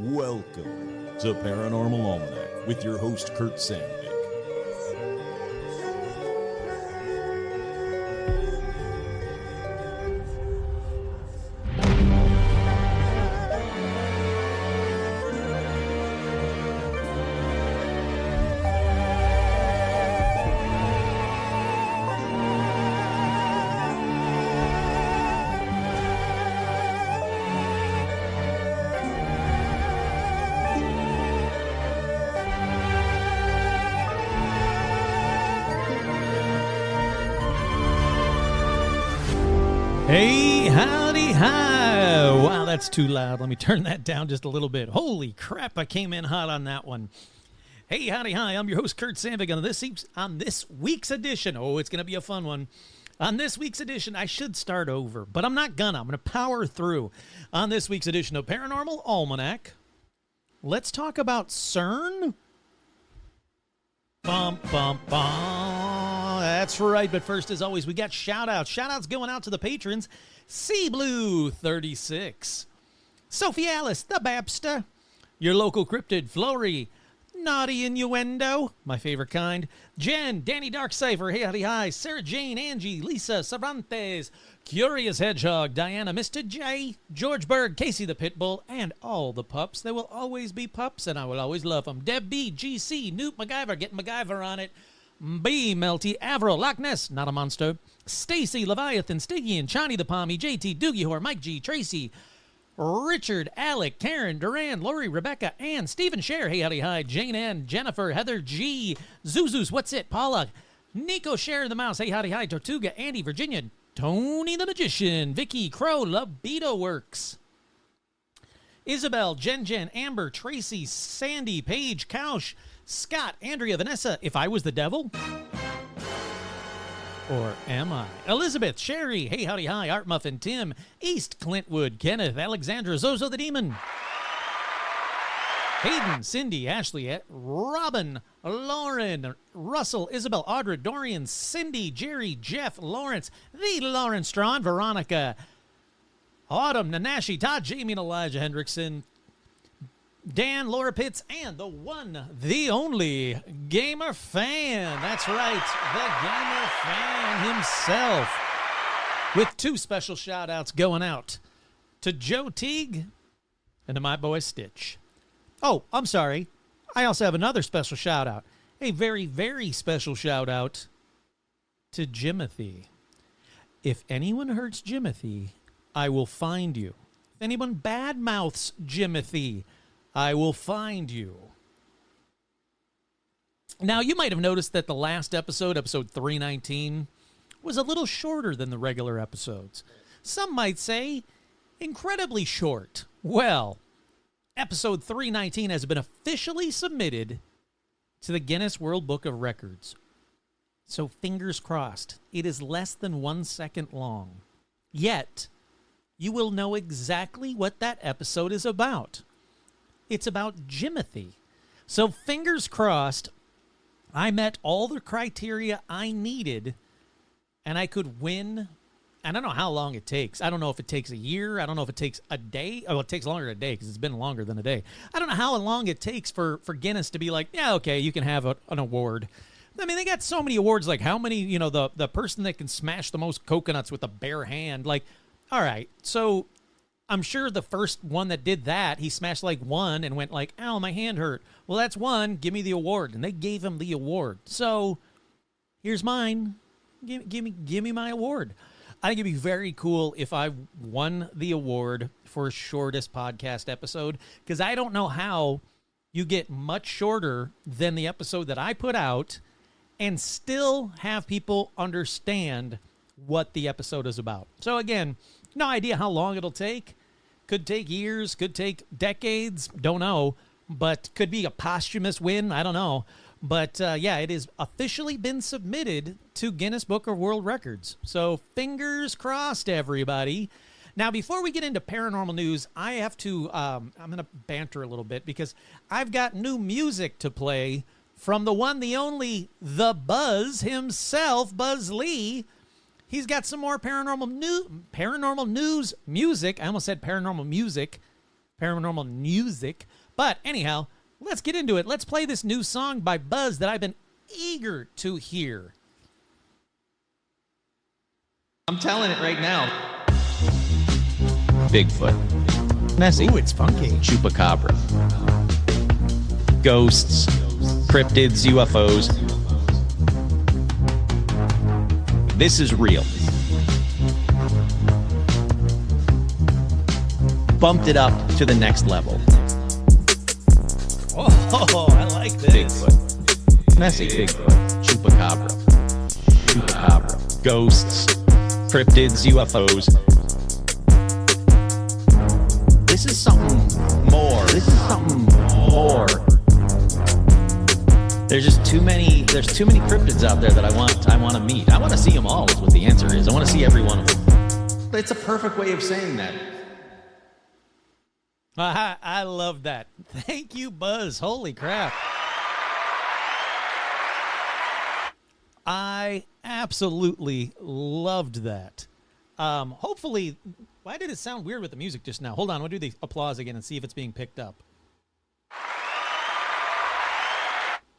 Welcome to Paranormal Almanac with your host, Kurt Sandvik. Hey, howdy, hi. Wow, that's too loud. Let me turn that down just a little bit. Holy crap, I came in hot on that one. Hey, howdy, hi. I'm your host, Kurt Sandvik. On this week's edition, oh, it's going to be a fun one. On this week's edition, I should start over, but I'm not gonna. I'm going to power through. On this week's edition of Paranormal Almanac, let's talk about Cern. Bum, bum, bum. That's right, but first, as always, we got shout-outs. Shout-outs going out to the patrons. Sea Blue 36, Sophie Alice, the Babster, your local cryptid, Flory, Naughty Innuendo, my favorite kind, Jen, Danny Darkcypher, hey, howdy, hi, Sarah Jane, Angie, Lisa, Cervantes, Curious Hedgehog, Diana, Mr. J, George Berg, Casey the Pitbull, and all the pups. There will always be pups, and I will always love them. Deb B, GC, Newt MacGyver, get MacGyver on it. B, Melty, Avril, Loch Ness, not a monster. Stacy, Leviathan, Stiggy, Chani the Pommy, JT, Doogie Whore, Mike G, Tracy, Richard, Alec, Karen, Duran, Lori, Rebecca, Ann, Stephen Scher, hey, howdy, hi, Jane N, Jennifer, Heather G, Zuzus, what's it, Paula, Nico, Scher the Mouse, hey, howdy, hi, Tortuga, Andy, Virginia, Tony the Magician, Vicky, Crow, Libido Works, Isabel, Jen, Amber, Tracy, Sandy, Paige, Couch, Scott, Andrea, Vanessa, if I was the devil? Or am I? Elizabeth, Sherry, hey, howdy, hi, Art Muffin, Tim, East, Clintwood, Kenneth, Alexandra, Zozo the Demon, Hayden, Cindy, Ashley, Robin, Lauren, Russell, Isabel, Audra, Dorian, Cindy, Jerry, Jeff, Lawrence, the Lawrence Strawn, Veronica, Autumn, Nanashi, Todd, Jamie, and Elijah Hendrickson, Dan, Laura Pitts, and the one, the only Gamer Fan. That's right, the Gamer Fan himself. With two special shout-outs going out to Joe Teague and to my boy Stitch. Oh, I'm sorry. I also have another special shout-out. A very, very special shout-out to Jimothy. If anyone hurts Jimothy, I will find you. If anyone badmouths Jimothy, I will find you. Now, you might have noticed that the last episode, episode 319, was a little shorter than the regular episodes. Some might say incredibly short. Well, episode 319 has been officially submitted to the Guinness World Book of Records. So fingers crossed, it is less than 1 second long. Yet, you will know exactly what that episode is about. It's about Jimothy. So fingers crossed, I met all the criteria I needed, and I could win. I don't know how long it takes. I don't know if it takes a year. I don't know if it takes a day. Oh, it takes longer than a day because it's been longer than a day. I don't know how long it takes for Guinness to be like, yeah, okay, you can have an award. I mean, they got so many awards, like how many, the person that can smash the most coconuts with a bare hand. Like, all right, so I'm sure the first one that did that, he smashed like one and went like, ow, my hand hurt. Well, that's one. Give me the award. And they gave him the award. So here's mine. Give me my award. I think it'd be very cool if I won the award for shortest podcast episode, because I don't know how you get much shorter than the episode that I put out and still have people understand what the episode is about. So again, no idea how long it'll take. Could take years, could take decades, don't know, but could be a posthumous win, I don't know. But yeah, it has officially been submitted to Guinness Book of World Records. So fingers crossed, everybody. Now, before we get into paranormal news, I have to, I'm going to banter a little bit because I've got new music to play from the one, the only, the Buzz himself, Buzz Lee. He's got some more paranormal news music. I almost said paranormal music. But anyhow, let's get into it. Let's play this new song by Buzz that I've been eager to hear. I'm telling it right now. Bigfoot. Nessie. Ooh, it's funky. Chupacabra. Ghosts. Cryptids. UFOs. This is real. Bumped it up to the next level. Oh, I like this. Bigfoot. Nessie. Bigfoot. Chupacabra. Ghosts. Cryptids. UFOs. This is something more. There's too many cryptids out there that I want to meet. I want to see them all is what the answer is. I want to see every one of them. It's a perfect way of saying that. I love that. Thank you, Buzz. Holy crap. I absolutely loved that. Hopefully, why did it sound weird with the music just now? Hold on, we'll do the applause again and see if it's being picked up.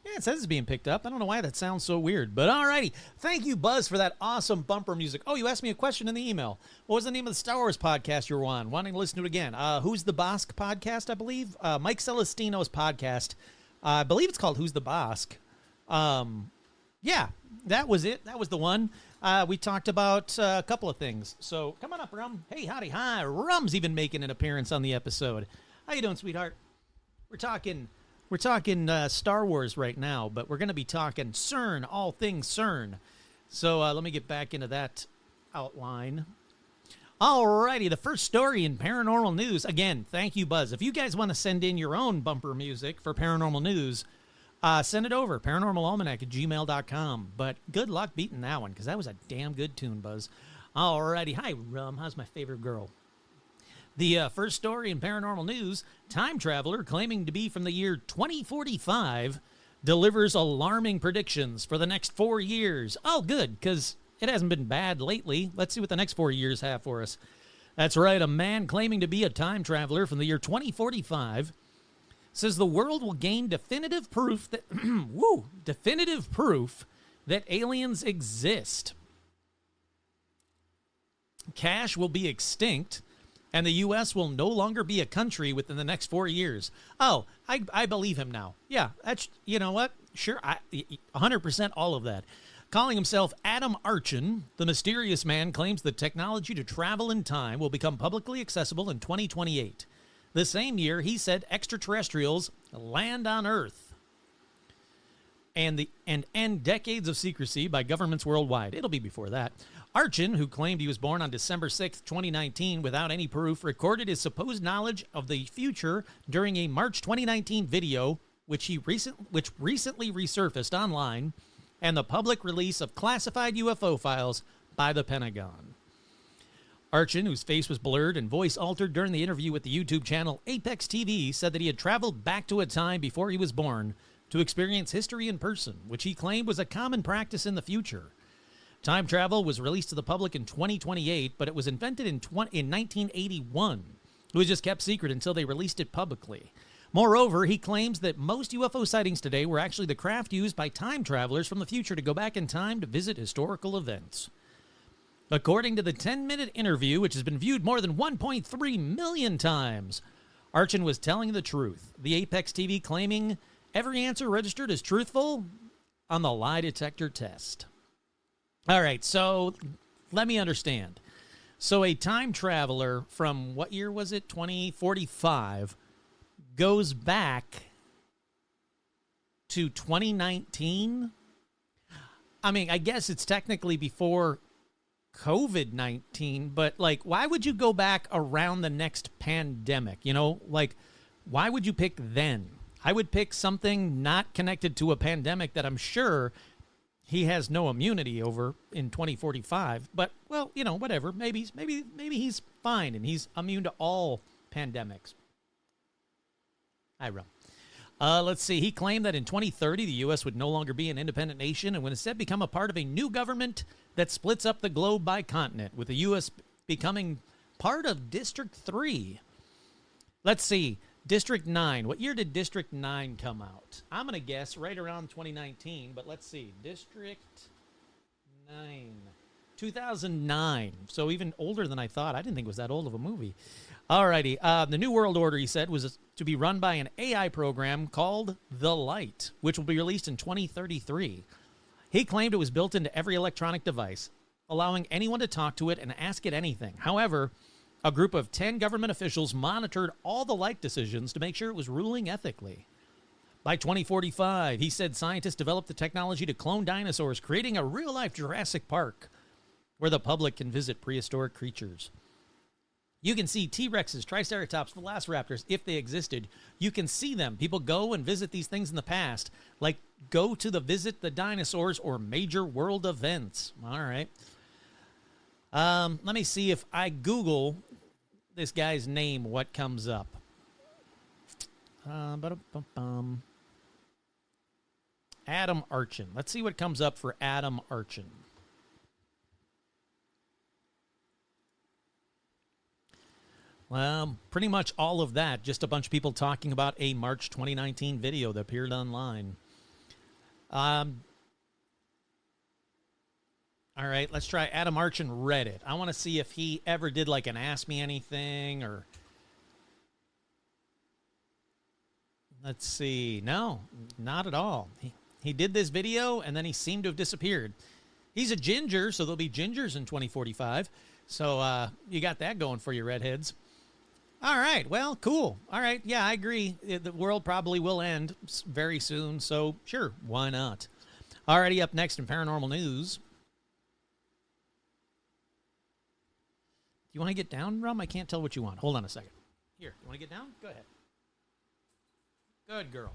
Yeah, it says it's being picked up. I don't know why that sounds so weird, but alrighty. Thank you, Buzz, for that awesome bumper music. Oh, you asked me a question in the email. What was the name of the Star Wars podcast you were on? Wanting to listen to it again. Who's the Bosk podcast, I believe? Mike Celestino's podcast. I believe it's called Who's the Bosk. Yeah, that was it. That was the one. We talked about a couple of things. So come on up, Rum. Hey, howdy, hi. Rum's even making an appearance on the episode. How you doing, sweetheart? We're talking Star Wars right now, but we're going to be talking Cern, all things Cern. So let me get back into that outline. Alrighty, the first story in paranormal news. Again, thank you, Buzz. If you guys want to send in your own bumper music for paranormal news, send it over, paranormalalmanac@gmail.com. But good luck beating that one, because that was a damn good tune, Buzz. Alrighty, hi, Rum. How's my favorite girl? The first story in paranormal news, time traveler claiming to be from the year 2045 delivers alarming predictions for the next 4 years. Oh, good, because it hasn't been bad lately. Let's see what the next 4 years have for us. That's right, a man claiming to be a time traveler from the year 2045 says the world will gain definitive proof that that aliens exist. Cash will be extinct, and the U.S. will no longer be a country within the next 4 years. Oh, I believe him now. Yeah, that's, you know what? Sure, 100% all of that. Calling himself Adam Archin, the mysterious man claims the technology to travel in time will become publicly accessible in 2028. The same year, he said extraterrestrials land on Earth and end decades of secrecy by governments worldwide. It'll be before that. Archin, who claimed he was born on December 6, 2019, without any proof, recorded his supposed knowledge of the future during a March 2019 video, which recently resurfaced online, and the public release of classified UFO files by the Pentagon. Archin, whose face was blurred and voice altered during the interview with the YouTube channel Apex TV, said that he had traveled back to a time before he was born to experience history in person, which he claimed was a common practice in the future. Time travel was released to the public in 2028, but it was invented in 1981. It was just kept secret until they released it publicly. Moreover, he claims that most UFO sightings today were actually the craft used by time travelers from the future to go back in time to visit historical events. According to the 10-minute interview, which has been viewed more than 1.3 million times, Archin was telling the truth. The Apex TV claiming every answer registered as truthful on the lie detector test. All right, so let me understand. So a time traveler from, what year was it, 2045, goes back to 2019? I mean, I guess it's technically before COVID-19, but, like, why would you go back around the next pandemic? You know, like, why would you pick then? I would pick something not connected to a pandemic that I'm sure he has no immunity over in 2045. But, well, whatever. Maybe he's fine and he's immune to all pandemics. I run. Let's see. He claimed that in 2030, the U.S. would no longer be an independent nation and would instead become a part of a new government that splits up the globe by continent, with the U.S. becoming part of District 3. Let's see. District 9. What year did District 9 come out? I'm going to guess right around 2019, but let's see. District 9. 2009. So even older than I thought. I didn't think it was that old of a movie. Alrighty. The New World Order, he said, was to be run by an AI program called The Light, which will be released in 2033. He claimed it was built into every electronic device, allowing anyone to talk to it and ask it anything. However, a group of 10 government officials monitored all the Light decisions to make sure it was ruling ethically. By 2045, he said scientists developed the technology to clone dinosaurs, creating a real-life Jurassic Park where the public can visit prehistoric creatures. You can see T-Rexes, Triceratops, Velociraptors, if they existed. You can see them. People go and visit these things in the past, like go to visit the dinosaurs or major world events. All right. Let me see if I Google this guy's name, what comes up. Adam Archin. Let's see what comes up for Adam Archin. Well, pretty much all of that. Just a bunch of people talking about a March 2019 video that appeared online. All right, let's try Adam Archin Reddit. I want to see if he ever did like an Ask Me Anything or... Let's see. No, not at all. He did this video and then he seemed to have disappeared. He's a ginger, so there'll be gingers in 2045. So you got that going for you, redheads. All right, well, cool. All right, yeah, I agree. The world probably will end very soon, so sure, why not? Alrighty, up next in paranormal news. You want to get down, Rum? I can't tell what you want. Hold on a second. Here, you want to get down? Go ahead. Good girl.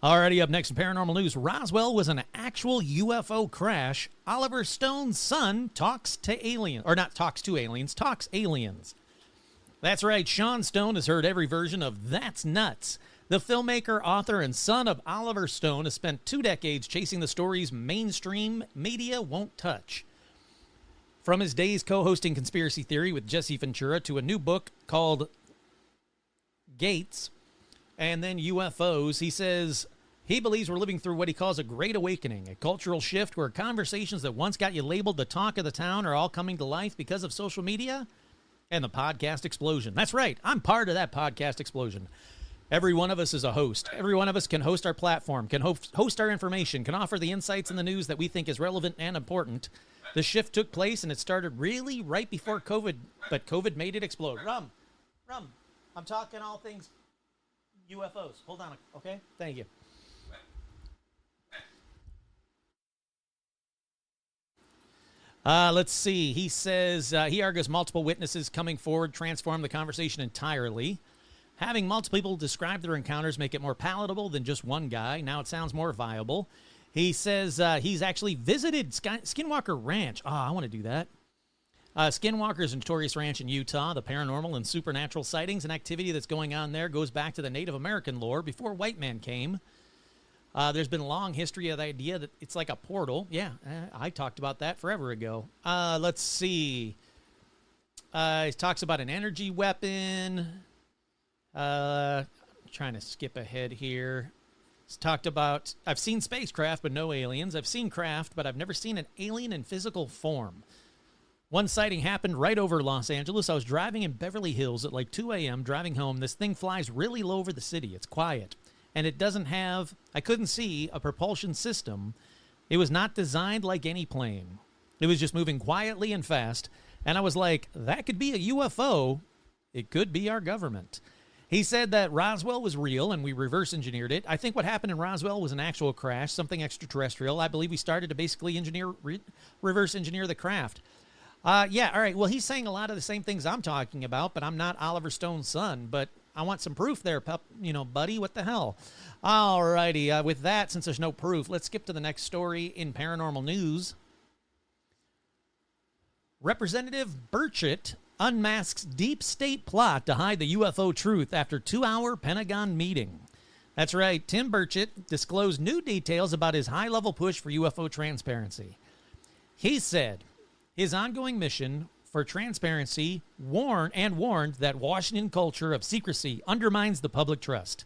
Alrighty, up next in paranormal news. Roswell was an actual UFO crash. Oliver Stone's son talks to aliens. Or not talks to aliens, talks aliens. That's right, Sean Stone has heard every version of That's Nuts. The filmmaker, author, and son of Oliver Stone has spent 2 decades chasing the stories mainstream media won't touch. From his days co-hosting Conspiracy Theory with Jesse Ventura to a new book called Gates and then UFOs, he says he believes we're living through what he calls a great awakening, a cultural shift where conversations that once got you labeled the talk of the town are all coming to life because of social media and the podcast explosion. That's right. I'm part of that podcast explosion. Every one of us is a host. Every one of us can host our platform, can host our information, can offer the insights and the news that we think is relevant and important. The shift took place, and it started really right before COVID, but COVID made it explode. Rum, I'm talking all things UFOs. Hold on, okay? Thank you. Let's see. He says he argues multiple witnesses coming forward transform the conversation entirely. Having multiple people describe their encounters make it more palatable than just one guy. Now it sounds more viable. He says he's actually visited Skinwalker Ranch. Oh, I want to do that. Skinwalker's a notorious ranch in Utah. The paranormal and supernatural sightings and activity that's going on there goes back to the Native American lore before white man came. There's been a long history of the idea that it's like a portal. Yeah, I talked about that forever ago. Let's see. He talks about an energy weapon. Trying to skip ahead here. He's talked about, I've seen spacecraft, but no aliens. I've seen craft, but I've never seen an alien in physical form. One sighting happened right over Los Angeles. I was driving in Beverly Hills at like 2 a.m. driving home. This thing flies really low over the city. It's quiet. And it doesn't have, I couldn't see a propulsion system. It was not designed like any plane. It was just moving quietly and fast. And I was like, that could be a UFO. It could be our government. He said that Roswell was real and we reverse engineered it. I think what happened in Roswell was an actual crash, something extraterrestrial. I believe we started to basically reverse engineer the craft. Yeah, all right. Well, he's saying a lot of the same things I'm talking about, but I'm not Oliver Stone's son. But I want some proof there, buddy. What the hell? All righty. With that, since there's no proof, let's skip to the next story in paranormal news. Representative Burchett unmasks deep state plot to hide the UFO truth after 2-hour Pentagon meeting. That's right. Tim Burchett disclosed new details about his high-level push for UFO transparency. He said his ongoing mission for transparency warned that Washington culture of secrecy undermines the public trust.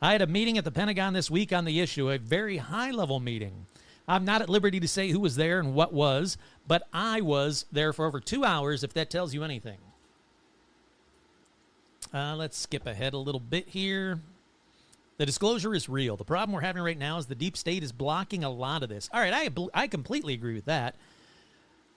I had a meeting at the Pentagon this week on the issue, a very high-level meeting. I'm not at liberty to say who was there and what was, but I was there for over 2 hours, if that tells you anything. Let's skip ahead a little bit here. The disclosure is real. The problem we're having right now is the deep state is blocking a lot of this. All right, I completely agree with that.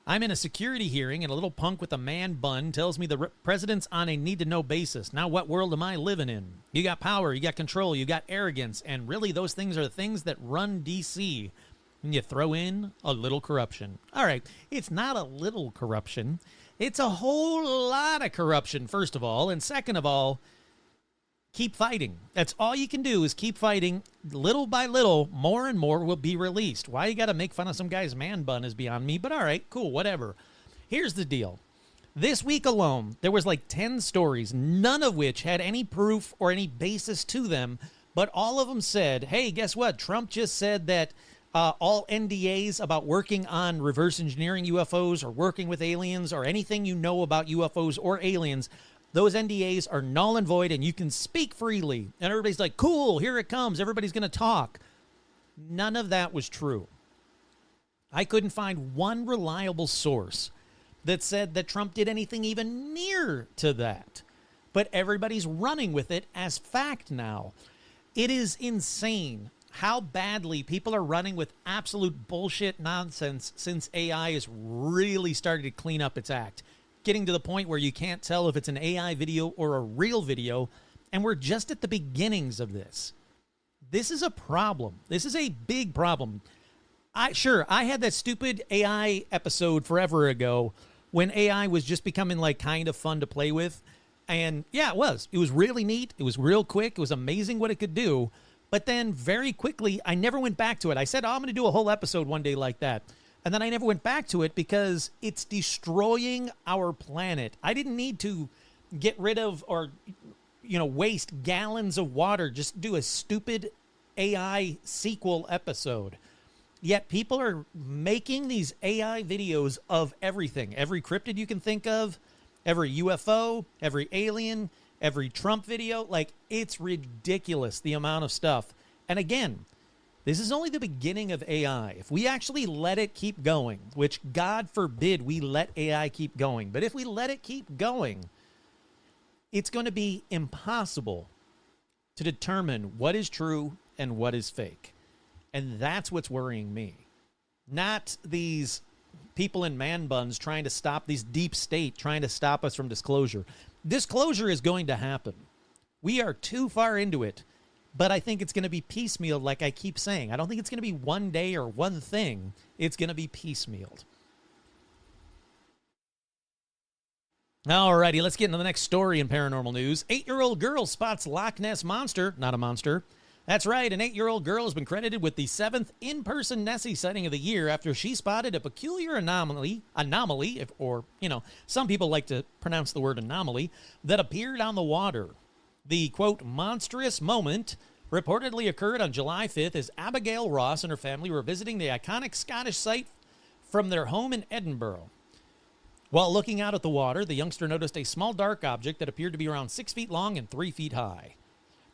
I'm in a security hearing, and a little punk with a man bun tells me the president's on a need-to-know basis. Now, what world am I living in? You got power, you got control, you got arrogance, and really those things are the things that run D.C., and you throw in a little corruption. All right, it's not a little corruption. It's a whole lot of corruption, first of all, and second of all, keep fighting. That's all you can do is keep fighting. Little by little, more and more will be released. Why you got to make fun of some guy's man bun is beyond me, but all right, cool, whatever. Here's the deal. This week alone, there was like 10 stories, none of which had any proof or any basis to them, but all of them said, hey, guess what? Trump just said that all NDAs about working on reverse engineering UFOs or working with aliens or anything you know about UFOs or aliens, those NDAs are null and void, and you can speak freely. And everybody's like, cool, here it comes. Everybody's going to talk. None of that was true. I couldn't find one reliable source that said that Trump did anything even near to that. But everybody's running with it as fact now. It is insane how badly people are running with absolute bullshit nonsense since AI has really started to clean up its act. Getting to the point where you can't tell if it's an AI video or a real video, and we're just at the beginnings of this. This is a problem. This is a big problem. I had that stupid AI episode forever ago when AI was just becoming like kind of fun to play with, and yeah, it was really neat. It was real quick. It was amazing what it could do, but then very quickly I never went back to it. I said, I'm going to do a whole episode one day like that. And then I never went back to it because it's destroying our planet. I didn't need to get rid of or, waste gallons of water. Just do a stupid AI sequel episode. Yet people are making these AI videos of everything. Every cryptid you can think of, every UFO, every alien, every Trump video. Like, it's ridiculous, the amount of stuff. And again, this is only the beginning of AI. If we actually let it keep going, which God forbid we let AI keep going, but if we let it keep going, it's going to be impossible to determine what is true and what is fake. And that's what's worrying me. Not these people in man buns trying to stop, these deep state trying to stop us from disclosure. Disclosure is going to happen. We are too far into it. But I think it's going to be piecemeal, like I keep saying. I don't think it's going to be one day or one thing. It's going to be piecemealed. Alrighty, let's get into the next story in paranormal news. 8-year-old girl spots Loch Ness monster. Not a monster. That's right, an 8-year-old girl has been credited with the 7th in-person Nessie sighting of the year after she spotted a peculiar anomaly, some people like to pronounce the word anomaly, that appeared on the water. The, quote, monstrous moment reportedly occurred on July 5th as Abigail Ross and her family were visiting the iconic Scottish site from their home in Edinburgh. While looking out at the water, the youngster noticed a small dark object that appeared to be around 6 feet long and 3 feet high.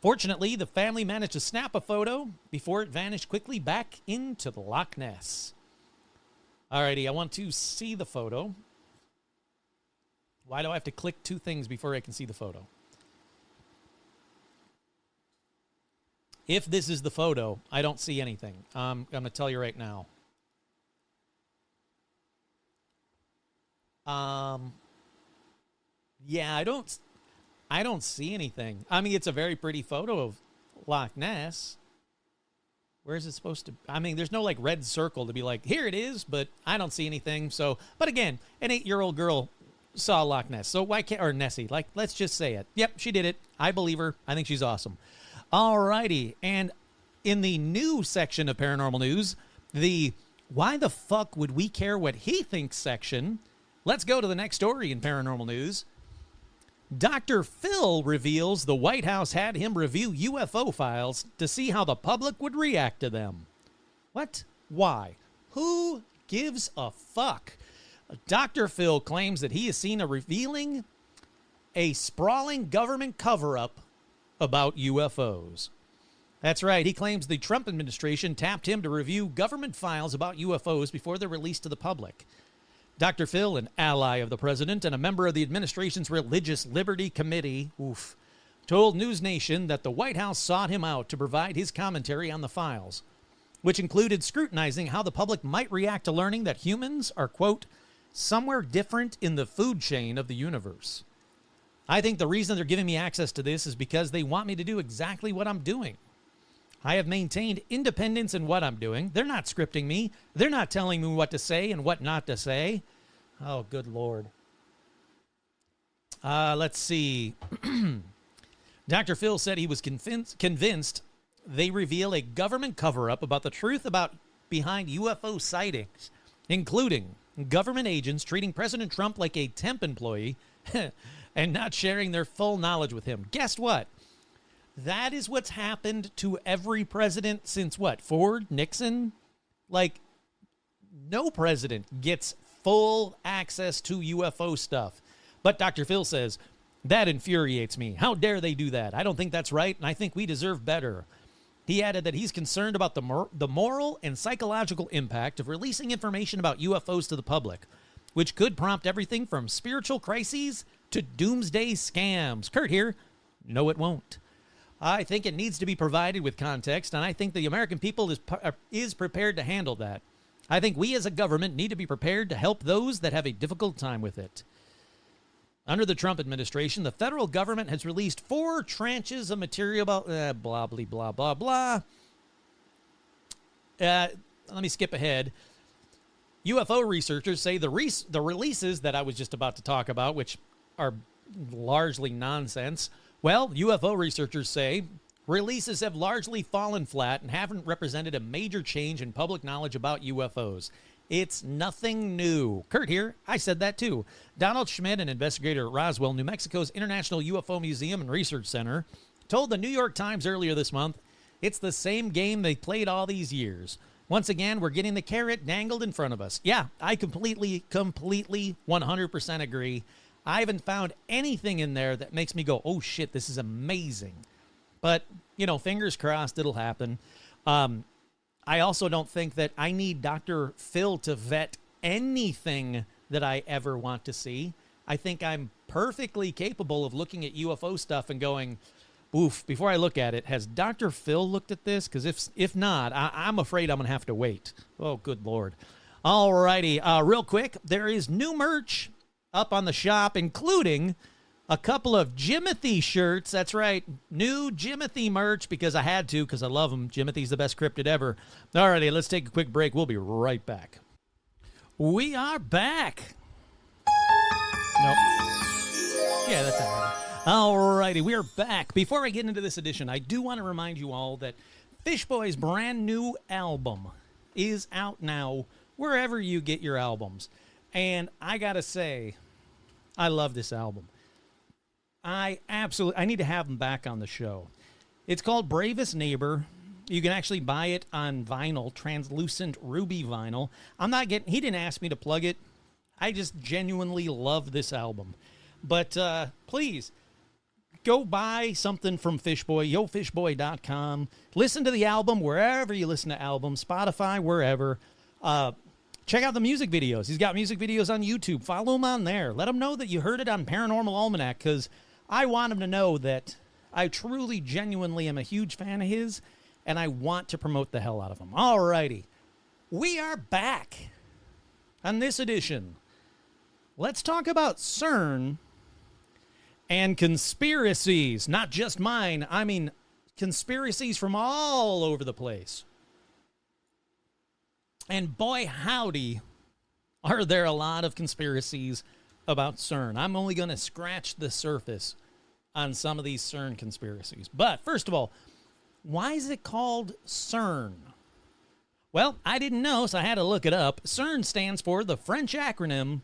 Fortunately, the family managed to snap a photo before it vanished quickly back into the Loch Ness. Alrighty, I want to see the photo. Why do I have to click two things before I can see the photo? If this is the photo, I don't see anything. I'm going to tell you right now. Yeah, I don't see anything. I mean, it's a very pretty photo of Loch Ness. Where is it supposed to? I mean, there's no like red circle to be like, here it is, but I don't see anything. So, but again, an 8-year-old girl, saw Loch Ness. So why can't, or Nessie, like, let's just say it. Yep, she did it. I believe her. I think she's awesome. All righty. And in the new section of Paranormal News, the why the fuck would we care what he thinks section, let's go to the next story in Paranormal News. Dr. Phil reveals the White House had him review UFO files to see how the public would react to them. What? Why? Who gives a fuck? Dr. Phil claims that he has seen a sprawling government cover-up about UFOs. That's right. He claims the Trump administration tapped him to review government files about UFOs before they're released to the public. Dr. Phil, an ally of the president and a member of the administration's Religious Liberty Committee, told News Nation that the White House sought him out to provide his commentary on the files, which included scrutinizing how the public might react to learning that humans are, quote, somewhere different in the food chain of the universe. I think the reason they're giving me access to this is because they want me to do exactly what I'm doing. I have maintained independence in what I'm doing. They're not scripting me. They're not telling me what to say and what not to say. Oh, good Lord. Let's see. Dr. Phil said he was convinced they reveal a government cover-up about the truth behind UFO sightings, including government agents treating President Trump like a temp employee and not sharing their full knowledge with him. Guess what? That is what's happened to every president since what? Ford? Nixon? Like, no president gets full access to UFO stuff. But Dr. Phil says, that infuriates me. How dare they do that? I don't think that's right, and I think we deserve better. He added that he's concerned about the moral and psychological impact of releasing information about UFOs to the public, which could prompt everything from spiritual crises to doomsday scams. Kurt here. No, it won't. I think it needs to be provided with context, and I think the American people is prepared to handle that. I think we as a government need to be prepared to help those that have a difficult time with it. Under the Trump administration, the federal government has released 4 tranches of material about blah, blah, blah, blah, blah. Let me skip ahead. UFO researchers say the releases that I was just about to talk about, which are largely nonsense, well, UFO researchers say releases have largely fallen flat and haven't represented a major change in public knowledge about UFOs. It's nothing new. Kurt here. I said that too. Donald Schmidt, an investigator at Roswell, New Mexico's International UFO Museum and Research Center, told the New York Times earlier this month, it's the same game they played all these years. Once again, we're getting the carrot dangled in front of us. Yeah, I completely, 100% agree. I haven't found anything in there that makes me go, oh shit, this is amazing. But, you know, fingers crossed it'll happen. I also don't think that I need Dr. Phil to vet anything that I ever want to see. I think I'm perfectly capable of looking at UFO stuff and going, oof, before I look at it, has Dr. Phil looked at this? Because if not, I'm afraid I'm going to have to wait. Oh, good Lord. All righty. Real quick, there is new merch up on the shop, including a couple of Jimothy shirts. That's right. New Jimothy merch because I had to, because I love them. Jimothy's the best cryptid ever. All righty, let's take a quick break. We'll be right back. We are back. Nope. Yeah, that's all right. All righty, we are back. Before I get into this edition, I do want to remind you all that Fishboy's brand new album is out now wherever you get your albums. And I got to say, I love this album. I need to have them back on the show. It's called Bravest Neighbor. You can actually buy it on vinyl, translucent ruby vinyl. He didn't ask me to plug it. I just genuinely love this album. But please, go buy something from Fishboy, yofishboy.com. Listen to the album wherever you listen to albums, Spotify, wherever. Check out the music videos. He's got music videos on YouTube. Follow him on there. Let him know that you heard it on Paranormal Almanac, because I want him to know that I truly, genuinely am a huge fan of his, and I want to promote the hell out of him. All righty. We are back on this edition. Let's talk about Cern and conspiracies. Not just mine. I mean, conspiracies from all over the place. And boy, howdy, are there a lot of conspiracies about CERN. I'm only going to scratch the surface on some of these CERN conspiracies. But first of all, why is it called CERN? Well, I didn't know, so I had to look it up. CERN stands for the French acronym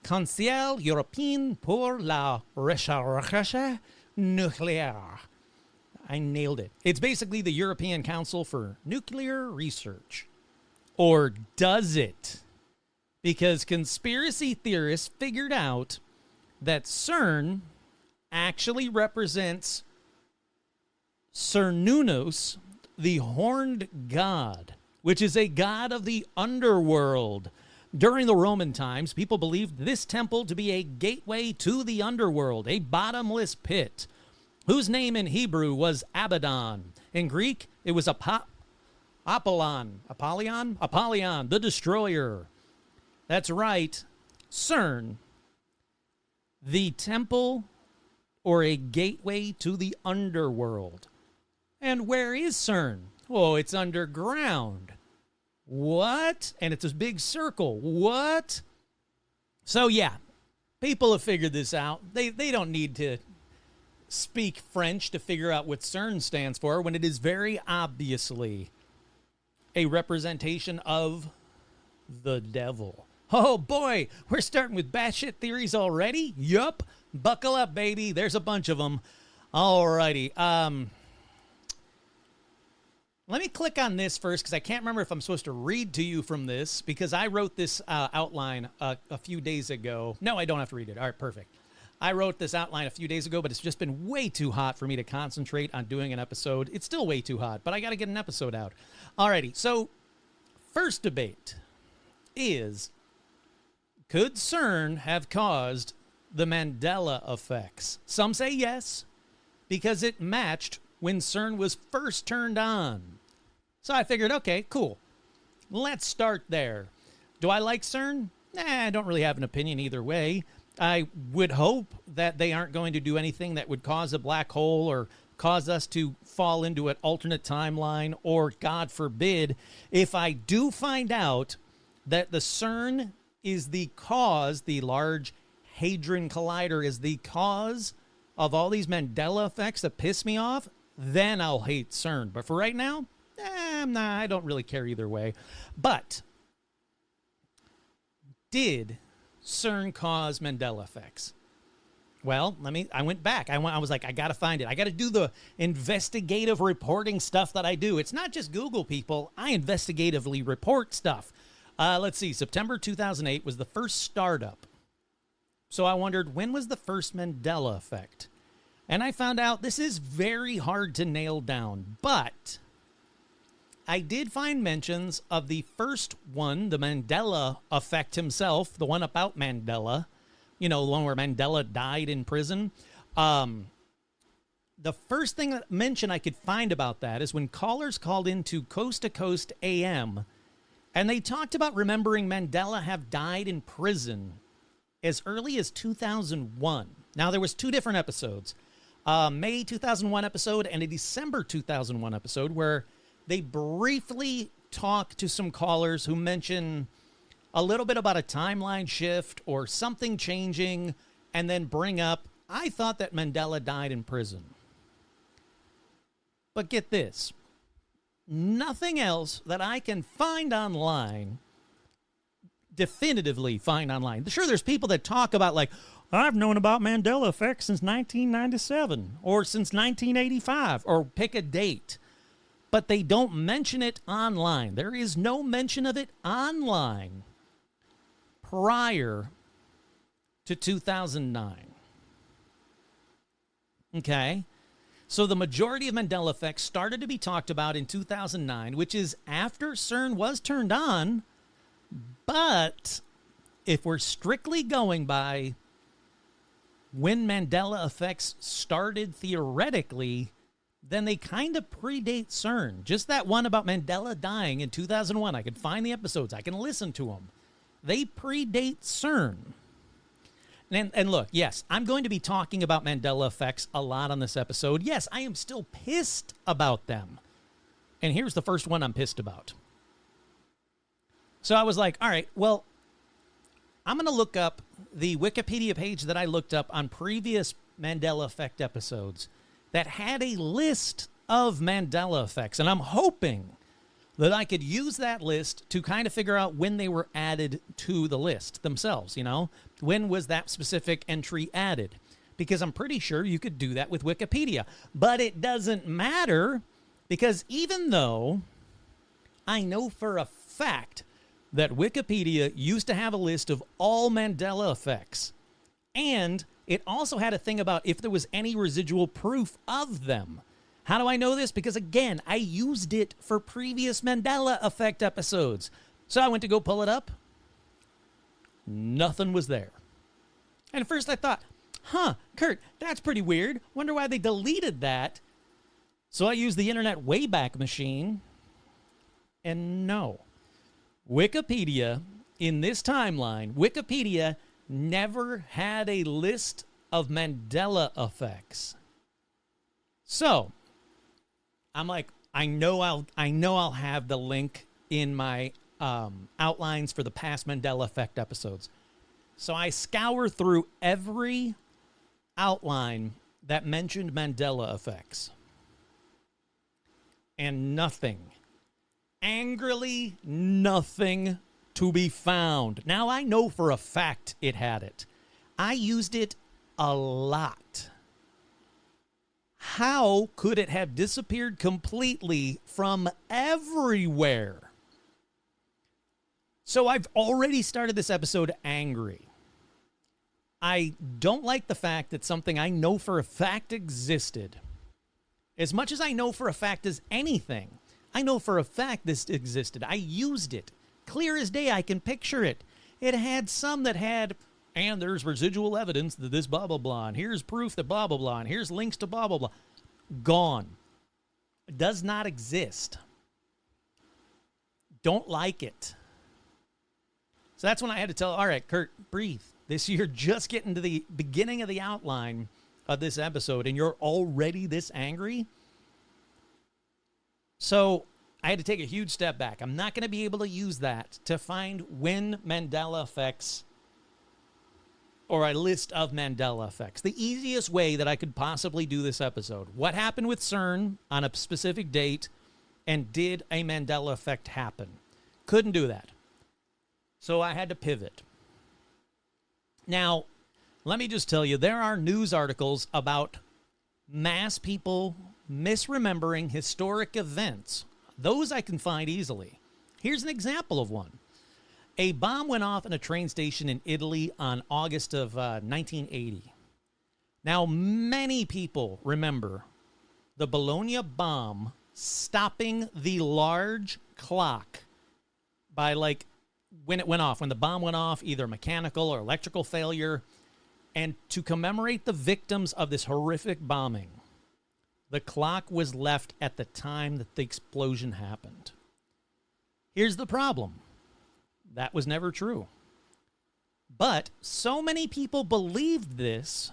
Conseil Européen pour la Recherche Nucléaire. I nailed it. It's basically the European Council for Nuclear Research. Or does it? Because conspiracy theorists figured out that CERN actually represents Cernunnos, the horned god, which is a god of the underworld. During the Roman times, people believed this temple to be a gateway to the underworld, a bottomless pit, whose name in Hebrew was Abaddon. In Greek, it was Apollyon, the destroyer. That's right, CERN, the temple or a gateway to the underworld. And where is CERN? Oh, it's underground. What? And it's a big circle. What? So yeah, people have figured this out. They don't need to speak French to figure out what CERN stands for when it is very obviously a representation of the devil. Oh boy, we're starting with batshit theories already? Yup. Buckle up, baby. There's a bunch of them. Alrighty. Let me click on this first because I can't remember if I'm supposed to read to you from this because I wrote this outline a few days ago. No, I don't have to read it. All right, perfect. I wrote this outline a few days ago, but it's just been way too hot for me to concentrate on doing an episode. It's still way too hot, but I got to get an episode out. Alrighty, so first debate is, could CERN have caused the Mandela effects? Some say yes, because it matched when CERN was first turned on. So I figured, okay, cool. Let's start there. Do I like CERN? I don't really have an opinion either way. I would hope that they aren't going to do anything that would cause a black hole or cause us to fall into an alternate timeline, or God forbid, if I do find out that the CERN is the cause, the Large Hadron Collider is the cause of all these Mandela effects that piss me off, then I'll hate CERN. But for right now, I don't really care either way. But did CERN cause Mandela effects? Well, I went back. I was like, I got to find it. I got to do the investigative reporting stuff that I do. It's not just Google, people. I investigatively report stuff. Let's see. September 2008 was the first startup. So I wondered, when was the first Mandela effect? And I found out this is very hard to nail down. But I did find mentions of the first one, the Mandela effect himself, the one about Mandela. You know, the one where Mandela died in prison. The first thing that mention I could find about that is when callers called into Coast to Coast AM, and they talked about remembering Mandela have died in prison as early as 2001. Now, there was two different episodes, May 2001 episode and a December 2001 episode, where they briefly talk to some callers who mention a little bit about a timeline shift or something changing, and then bring up, I thought that Mandela died in prison. But get this, nothing else that I can find online, definitively find online. Sure, there's people that talk about, like, I've known about Mandela effect since 1997 or since 1985, or pick a date. But they don't mention it online. There is no mention of it online prior to 2009. Okay? So the majority of Mandela effects started to be talked about in 2009, which is after CERN was turned on. But if we're strictly going by when Mandela effects started theoretically, then they kind of predate CERN. Just that one about Mandela dying in 2001. I can find the episodes. I can listen to them. They predate CERN. And look, yes, I'm going to be talking about Mandela effects a lot on this episode. Yes, I am still pissed about them. And here's the first one I'm pissed about. So I was like, all right, well, I'm going to look up the Wikipedia page that I looked up on previous Mandela Effect episodes that had a list of Mandela effects. And I'm hoping that I could use that list to kind of figure out when they were added to the list themselves, you know? When was that specific entry added? Because I'm pretty sure you could do that with Wikipedia. But it doesn't matter, because even though I know for a fact that Wikipedia used to have a list of all Mandela effects, and it also had a thing about if there was any residual proof of them. How do I know this? Because, again, I used it for previous Mandela Effect episodes. So I went to go pull it up. Nothing was there. And at first I thought, Kurt, that's pretty weird. Wonder why they deleted that. So I used the Internet Wayback Machine. And no. Wikipedia, in this timeline, Wikipedia never had a list of Mandela effects. So I'm like, I know I'll have the link in my outlines for the past Mandela Effect episodes. So I scour through every outline that mentioned Mandela effects. And nothing. Angrily, nothing to be found. Now, I know for a fact it had it. I used it a lot. How could it have disappeared completely from everywhere? So I've already started this episode angry. I don't like the fact that something I know for a fact existed. As much as I know for a fact as anything, I know for a fact this existed. I used it. Clear as day, I can picture it. It had some that had, and there's residual evidence that this blah, blah, blah, and here's proof that blah, blah, blah, and here's links to blah, blah, blah. Gone. It does not exist. Don't like it. So that's when I had to tell, all right, Kurt, breathe. You're just getting to the beginning of the outline of this episode, and you're already this angry? So I had to take a huge step back. I'm not going to be able to use that to find when Mandela effects or a list of Mandela effects. The easiest way that I could possibly do this episode. What happened with Cern on a specific date, and did a Mandela effect happen? Couldn't do that. So I had to pivot. Now, let me just tell you, there are news articles about mass people misremembering historic events. Those I can find easily. Here's an example of one. A bomb went off in a train station in Italy on August of 1980. Now, many people remember the Bologna bomb stopping the large clock by, like, when it went off, when the bomb went off, either mechanical or electrical failure. And to commemorate the victims of this horrific bombing, the clock was left at the time that the explosion happened. Here's the problem. That was never true. But so many people believed this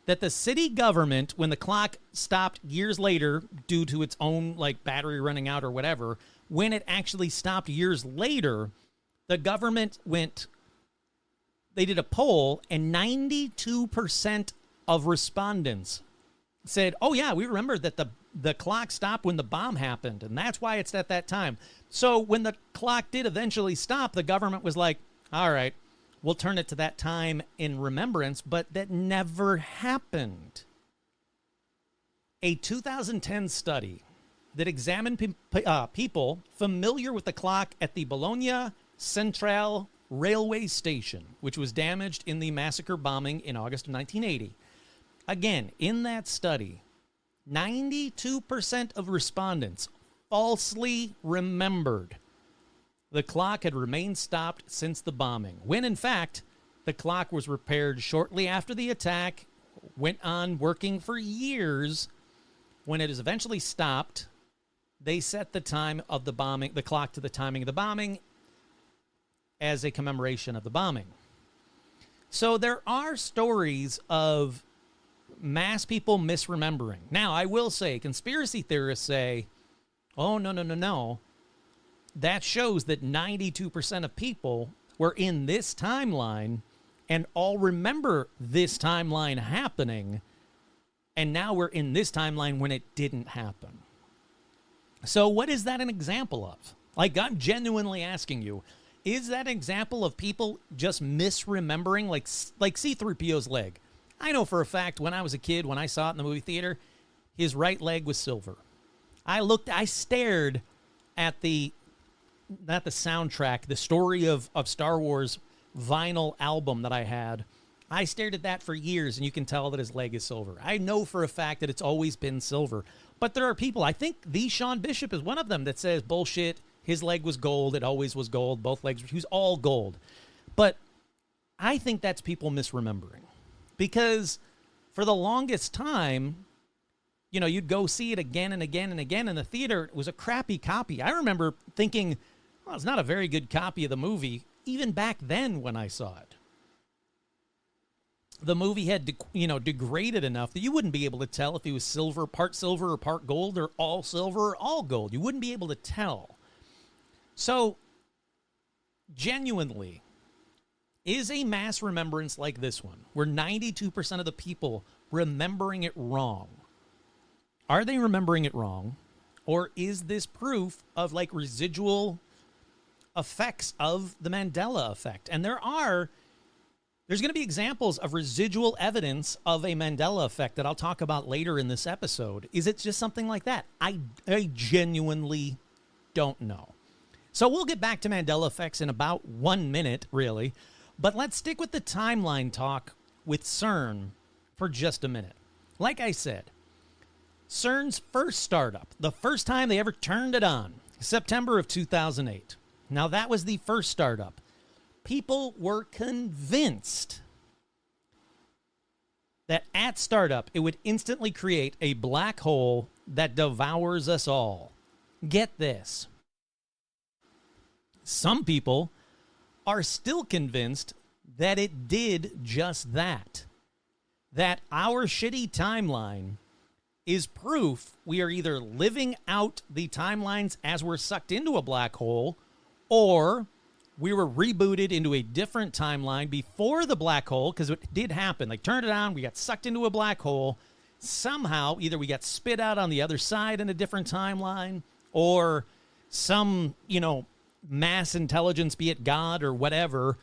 that the city government, when the clock stopped years later due to its own, like, battery running out or whatever, when it actually stopped years later, the government they did a poll, and 92% of respondents said, oh yeah, we remember that the clock stopped when the bomb happened, and that's why it's at that time. So when the clock did eventually stop, the government was like, all right, we'll turn it to that time in remembrance, but that never happened. A 2010 study that examined people familiar with the clock at the Bologna Centrale railway station, which was damaged in the massacre bombing in August of 1980. Again, in that study, 92% of respondents falsely remembered the clock had remained stopped since the bombing, when in fact, the clock was repaired shortly after the attack, went on working for years. When it is eventually stopped, they set the time of the bombing, the clock to the timing of the bombing, as a commemoration of the bombing. So there are stories of mass people misremembering. Now, I will say, conspiracy theorists say, oh, no. That shows that 92% of people we're in this timeline and all remember this timeline happening, and now we're in this timeline when it didn't happen. So what is that an example of? Like, I'm genuinely asking you, is that an example of people just misremembering, like C-3PO's leg? I know for a fact when I was a kid, when I saw it in the movie theater, his right leg was silver. I stared at not the soundtrack, the story of Star Wars vinyl album that I had. I stared at that for years, and you can tell that his leg is silver. I know for a fact that it's always been silver. But there are people, I think the Sean Bishop is one of them, that says, bullshit, his leg was gold, it always was gold, both legs, he was all gold. But I think that's people misremembering. Because for the longest time, you know, you'd go see it again and again and again in the theater. It was a crappy copy. I remember thinking, well, it's not a very good copy of the movie, even back then when I saw it. The movie had, degraded enough that you wouldn't be able to tell if it was silver or part gold, or all gold. You wouldn't be able to tell. So, genuinely, is a mass remembrance like this one, where 92% of the people remembering it wrong, are they remembering it wrong? Or is this proof of, like, residual effects of the Mandela effect? And there's going to be examples of residual evidence of a Mandela effect that I'll talk about later in this episode. Is it just something like that? I genuinely don't know. So we'll get back to Mandela effects in about 1 minute, really. But let's stick with the timeline talk with Cern for just a minute. Like I said, Cern's first startup, the first time they ever turned it on, September of 2008. Now, that was the first startup. People were convinced that at startup, it would instantly create a black hole that devours us all. Get this. Some people are still convinced that it did just that. That our shitty timeline is proof we are either living out the timelines as we're sucked into a black hole, or we were rebooted into a different timeline before the black hole, because it did happen. Like, turned it on, we got sucked into a black hole. Somehow, either we got spit out on the other side in a different timeline, or some, mass intelligence, be it God or whatever,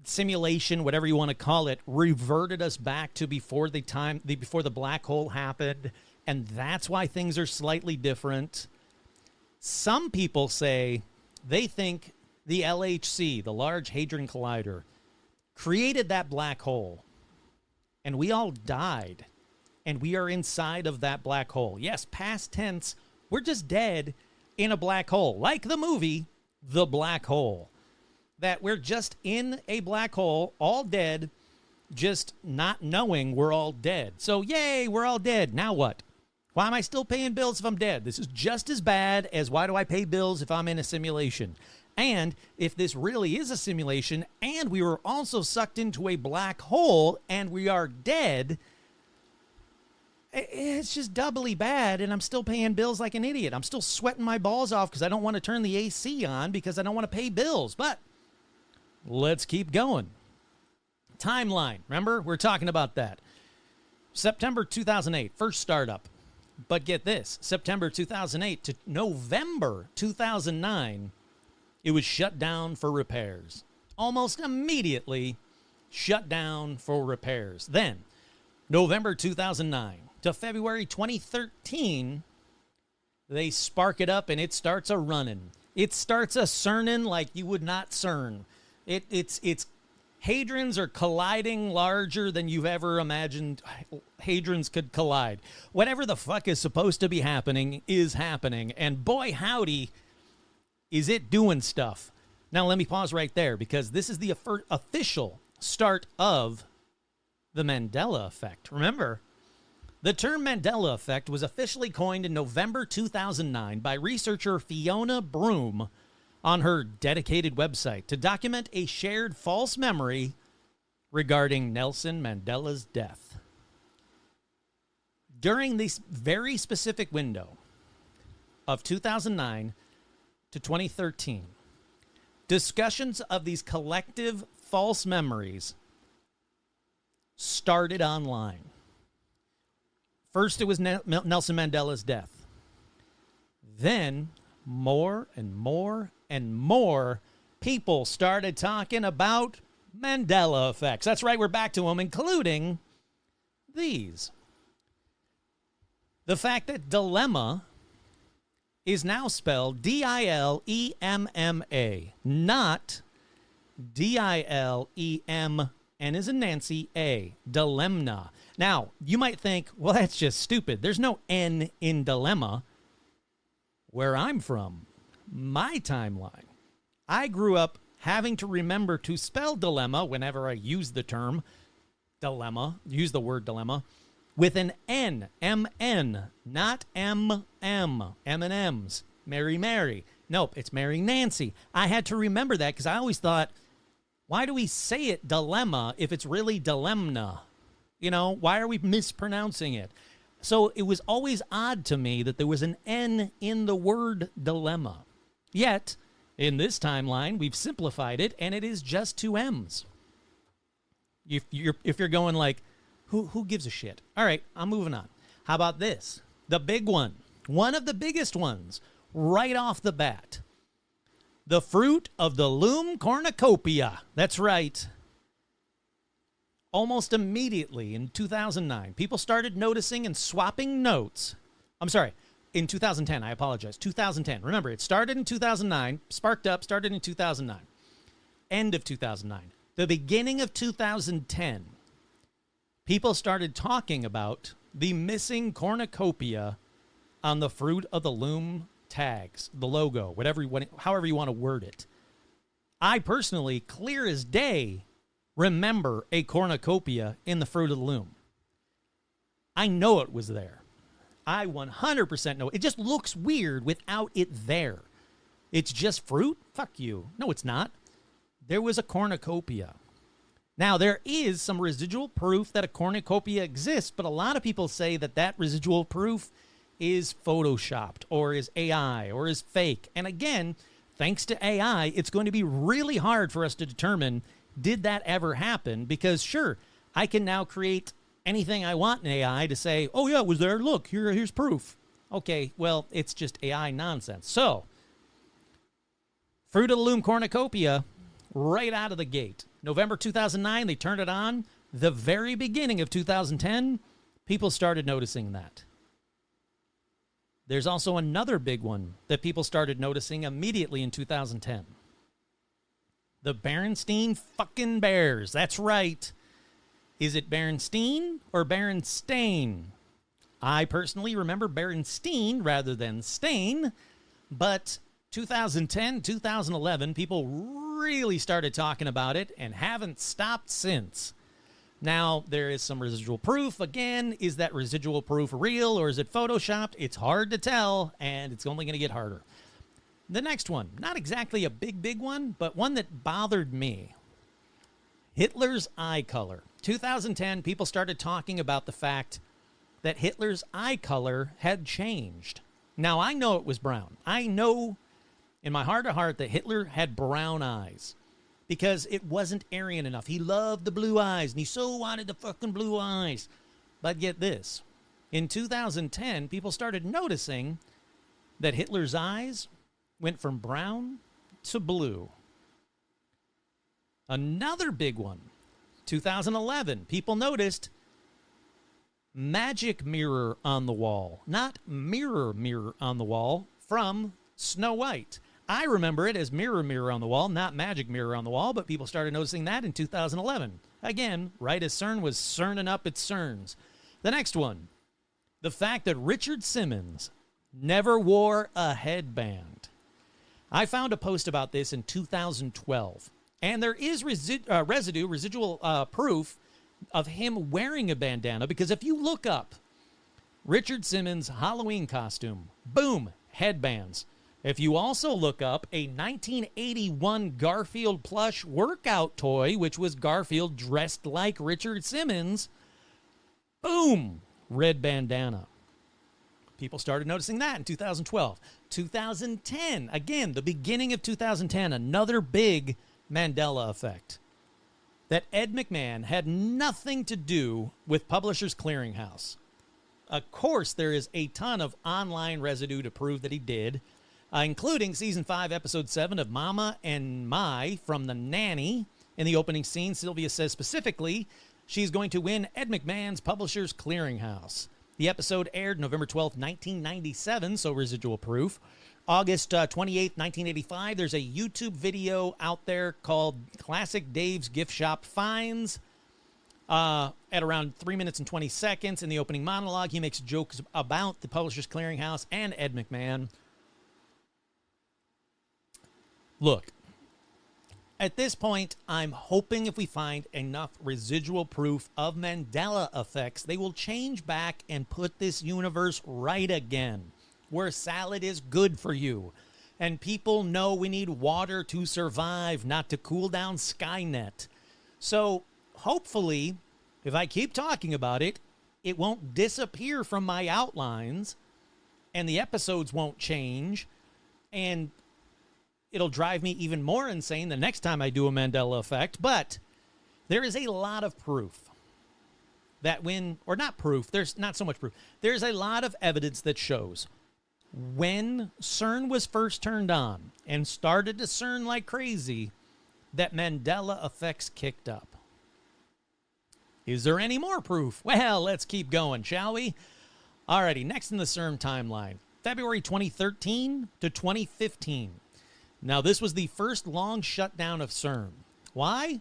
simulation, whatever you want to call it, reverted us back to before the black hole happened, and that's why things are slightly different. Some people say they think the LHC, the Large Hadron Collider, created that black hole, and we all died, and we are inside of that black hole. Yes, past tense, we're just dead in a black hole, like the movie The Black Hole. That we're just in a black hole, all dead, just not knowing we're all dead. So, yay, we're all dead. Now what? Why am I still paying bills if I'm dead? This is just as bad as why do I pay bills if I'm in a simulation? And if this really is a simulation, and we were also sucked into a black hole, and we are dead, it's just doubly bad, and I'm still paying bills like an idiot. I'm still sweating my balls off because I don't want to turn the AC on because I don't want to pay bills. But let's keep going. Timeline. Remember? We're talking about that. September 2008, first startup. But get this. September 2008 to November 2009, it was shut down for repairs. Almost immediately shut down for repairs. Then, November 2009 to February 2013, they spark it up and it starts a running. It starts a cerning like you would not cern. It's hadrons are colliding larger than you've ever imagined hadrons could collide. Whatever the fuck is supposed to be happening is happening. And boy, howdy, is it doing stuff. Now, let me pause right there because this is the official start of the Mandela effect. Remember, the term Mandela effect was officially coined in November 2009 by researcher Fiona Broom on her dedicated website to document a shared false memory regarding Nelson Mandela's death. During this very specific window of 2009 to 2013, Discussions of these collective false memories started online. First, it was Nelson Mandela's death. Then, more and more and more people started talking about Mandela effects. That's right, we're back to them, including these. The fact that dilemma is now spelled D-I-L-E-M-M-A, not D-I-L-E-M, N as in Nancy, A, dilemma. Now, you might think, well, that's just stupid. There's no N in dilemma. Where I'm from, my timeline, I grew up having to remember to spell dilemma whenever I use the term dilemma, use the word dilemma, with an N, M-N, not M-M, M&M's, Mary Mary. Nope, it's Mary Nancy. I had to remember that because I always thought, why do we say it dilemma if it's really dilemma? You know, why are we mispronouncing it? So it was always odd to me that there was an N in the word dilemma. Yet, in this timeline, we've simplified it, and it is just two M's. If you're going like, who gives a shit? All right, I'm moving on. How about this? The big one. One of the biggest ones, right off the bat. The fruit of the loom cornucopia. That's right. Almost immediately in 2009, people started noticing and swapping notes. I'm sorry, in 2010, I apologize. 2010. Remember, it started in 2009, sparked up, started in 2009. End of 2009. The beginning of 2010, people started talking about the missing cornucopia on the fruit of the loom tags, the logo, however you want to word it. I personally, clear as day, remember a cornucopia in the fruit of the loom. I know it was there. I 100% know. It just looks weird without it there. It's just fruit? Fuck you. No, it's not. There was a cornucopia. Now, there is some residual proof that a cornucopia exists, but a lot of people say that that residual proof is photoshopped or is AI or is fake. And again, thanks to AI, it's going to be really hard for us to determine, did that ever happen? Because sure, I can now create anything I want in AI to say, oh yeah, it was there. Look, here's proof. Okay, well, it's just AI nonsense. So, Fruit of the Loom cornucopia, right out of the gate. November 2009, they turned it on. The very beginning of 2010, people started noticing that. There's also another big one that people started noticing immediately in 2010. The Berenstein fucking Bears. That's right. Is it Berenstein or Berenstain? I personally remember Berenstein rather than Stain, but 2010, 2011, people really started talking about it and haven't stopped since. Now, there is some residual proof. Again, is that residual proof real or is it photoshopped? It's hard to tell, and it's only going to get harder. The next one, not exactly a big one, but one that bothered me. Hitler's eye color. 2010, people started talking about the fact that Hitler's eye color had changed. Now, I know it was brown. I know in my heart of heart that Hitler had brown eyes because it wasn't Aryan enough. He loved the blue eyes, and he so wanted the fucking blue eyes. But get this. In 2010, people started noticing that Hitler's eyes went from brown to blue. Another big one, 2011, people noticed magic mirror on the wall, not mirror on the wall from Snow White. I remember it as mirror on the wall, not magic mirror on the wall, but people started noticing that in 2011. Again, right as Cern was cerning up its cerns. The next one, the fact that Richard Simmons never wore a headband. I found a post about this in 2012, and there is residual proof of him wearing a bandana, because if you look up Richard Simmons' Halloween costume, boom, headbands. If you also look up a 1981 Garfield plush workout toy, which was Garfield dressed like Richard Simmons, boom, red bandana. People started noticing that in 2012. 2010, again, the beginning of 2010, another big Mandela effect. That Ed McMahon had nothing to do with Publishers Clearinghouse. Of course, there is a ton of online residue to prove that he did, including Season 5, Episode 7 of Mama and Mai from The Nanny. In the opening scene, Sylvia says specifically she's going to win Ed McMahon's Publishers Clearinghouse. The episode aired November 12th, 1997, so residual proof. August 28th, 1985, there's a YouTube video out there called Classic Dave's Gift Shop Finds. At around 3 minutes and 20 seconds in the opening monologue, he makes jokes about the Publishers Clearinghouse and Ed McMahon. Look, at this point, I'm hoping if we find enough residual proof of Mandela effects, they will change back and put this universe right again, where salad is good for you. And people know we need water to survive, not to cool down Skynet. So hopefully, if I keep talking about it, it won't disappear from my outlines, and the episodes won't change, and it'll drive me even more insane the next time I do a Mandela effect. But there is a lot of proof that there's not so much proof. There's a lot of evidence that shows when Cern was first turned on and started to Cern like crazy, that Mandela effects kicked up. Is there any more proof? Well, let's keep going, shall we? Alrighty, next in the Cern timeline, February 2013 to 2015. Now, this was the first long shutdown of Cern. Why?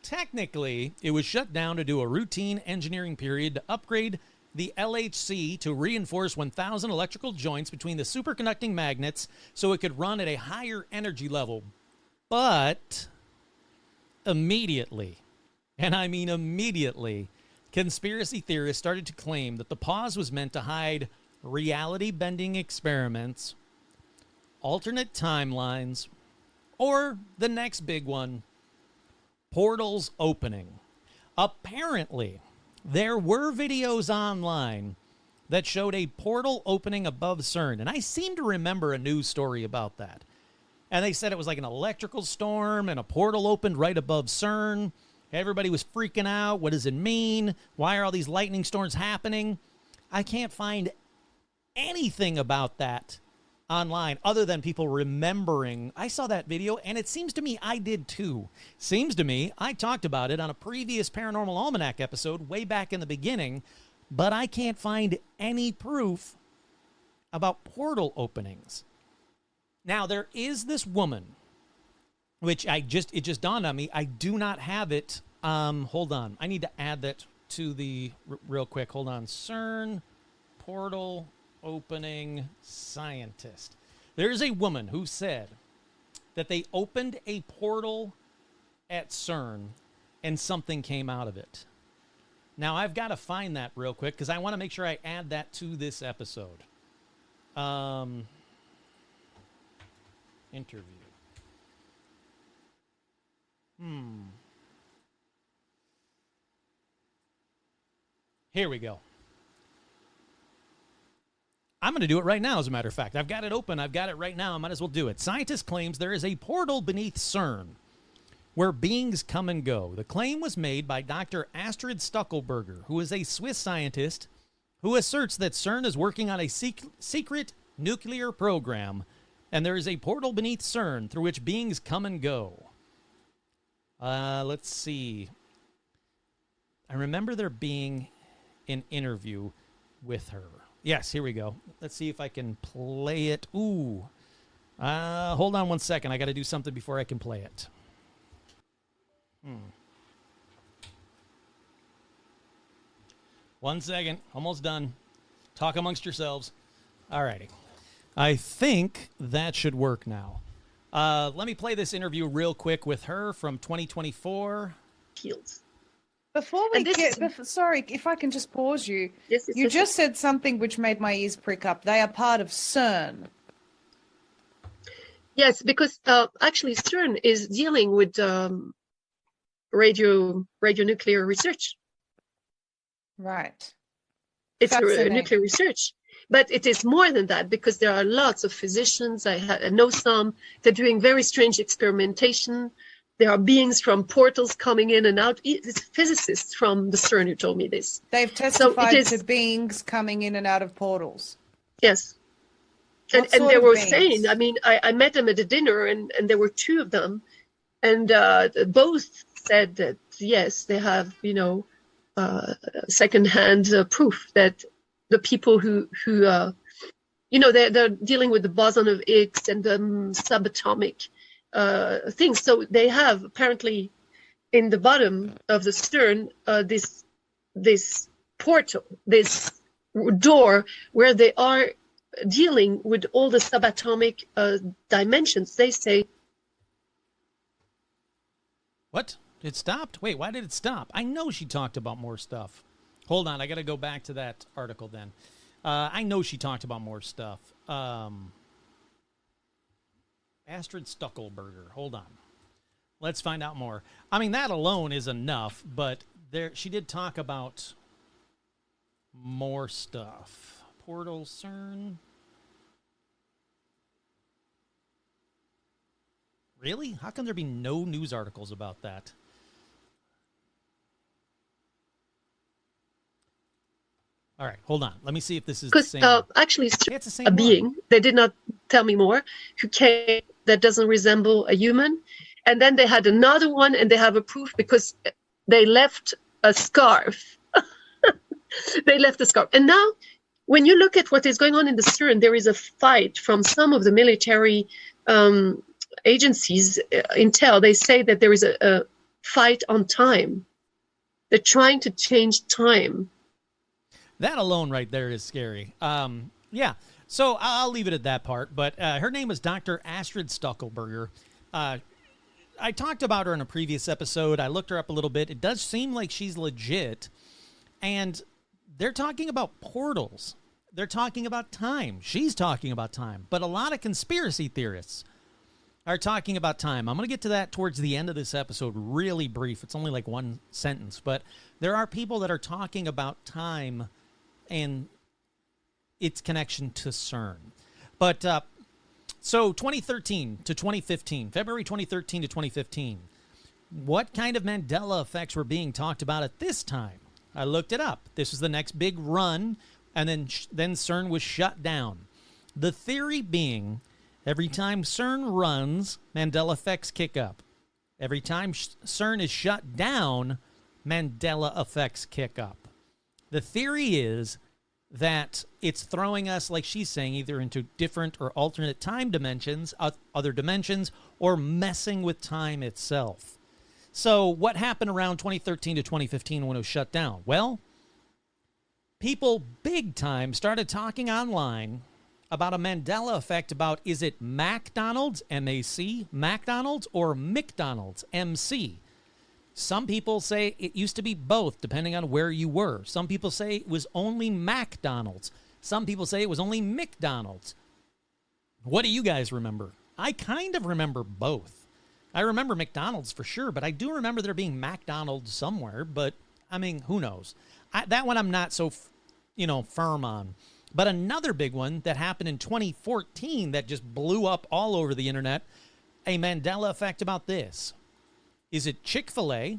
Technically, it was shut down to do a routine engineering period to upgrade the LHC to reinforce 1,000 electrical joints between the superconducting magnets so it could run at a higher energy level. But immediately, and I mean immediately, conspiracy theorists started to claim that the pause was meant to hide reality-bending experiments, alternate timelines, or the next big one, portals opening. Apparently, there were videos online that showed a portal opening above Cern, and I seem to remember a news story about that. And they said it was like an electrical storm and a portal opened right above Cern. Everybody was freaking out. What does it mean? Why are all these lightning storms happening? I can't find anything about that online other than people remembering. I saw that video, and it seems to me I did too. Seems to me I talked about it on a previous Paranormal Almanac episode way back in the beginning, but I can't find any proof about portal openings. Now, there is this woman, which it just dawned on me. I do not have it. Hold on. I need to add that to the real quick. Hold on. Cern portal opening scientist. There is a woman who said that they opened a portal at Cern and something came out of it. Now, I've got to find that real quick because I want to make sure I add that to this episode. Interview. Here we go. I'm going to do it right now, as a matter of fact. I've got it open. I've got it right now. I might as well do it. Scientist claims there is a portal beneath Cern where beings come and go. The claim was made by Dr. Astrid Stuckelberger, who is a Swiss scientist who asserts that Cern is working on a secret nuclear program, and there is a portal beneath Cern through which beings come and go. Let's see. I remember there being an interview with her. Yes, here we go. Let's see if I can play it. Ooh. Hold on one second. I got to do something before I can play it. One second. Almost done. Talk amongst yourselves. All righty. I think that should work now. Let me play this interview real quick with her from 2024. Before we sorry, if I can just pause you. Yes, you just said something which made my ears prick up. They are part of Cern. Yes, because actually Cern is dealing with radionuclear research. Right. It's nuclear research. But it is more than that, because there are lots of physicians. I know some. They're doing very strange experimentation. There are beings from portals coming in and out. It's physicists from the Cern who told me this. They've testified to beings coming in and out of portals. Yes. And they were saying, I mean, I met them at a dinner, and there were two of them. And both said that, yes, they have, secondhand proof that the people who they're dealing with the boson of Higgs and the subatomic things. So they have apparently in the bottom of the Cern this portal, this door where they are dealing with all the subatomic dimensions. They say. What? It stopped? Wait, why did it stop? I know she talked about more stuff. Hold on, I got to go back to that article then. I know she talked about more stuff. Astrid Stuckelberger. Hold on. Let's find out more. I mean, that alone is enough, but she did talk about more stuff. Portal Cern. Really? How can there be no news articles about that? All right, hold on. Let me see if this is the same. Actually, it's the same a being. They did not tell me more. Who came that doesn't resemble a human, and then they had another one, and they have a proof because they left a scarf. They left a scarf, and now, when you look at what is going on in the Cern, there is a fight from some of the military agencies. Intel, they say that there is a fight on time. They're trying to change time. That alone right there is scary. Yeah, so I'll leave it at that part. But her name is Dr. Astrid Stuckelberger. I talked about her in a previous episode. I looked her up a little bit. It does seem like she's legit. And they're talking about portals. They're talking about time. She's talking about time. But a lot of conspiracy theorists are talking about time. I'm going to get to that towards the end of this episode, really brief. It's only like one sentence. But there are people that are talking about time and its connection to CERN. But so 2013 to 2015, February 2013 to 2015, what kind of Mandela effects were being talked about at this time? I looked it up. This was the next big run, and then CERN was shut down. The theory being, every time CERN runs, Mandela effects kick up. Every time CERN is shut down, Mandela effects kick up. The theory is that it's throwing us, like she's saying, either into different or alternate time dimensions, other dimensions, or messing with time itself. So what happened around 2013 to 2015 when it was shut down? Well, people big time started talking online about a Mandela effect about, is it McDonald's, M-A-C, McDonald's, or McDonald's, M-C? Some people say it used to be both, depending on where you were. Some people say it was only McDonald's. Some people say it was only McDonald's. What do you guys remember? I kind of remember both. I remember McDonald's for sure, but I do remember there being McDonald's somewhere. But, I mean, who knows? That one I'm not so, firm on. But another big one that happened in 2014 that just blew up all over the internet, a Mandela effect about this. Is it Chick-fil-A,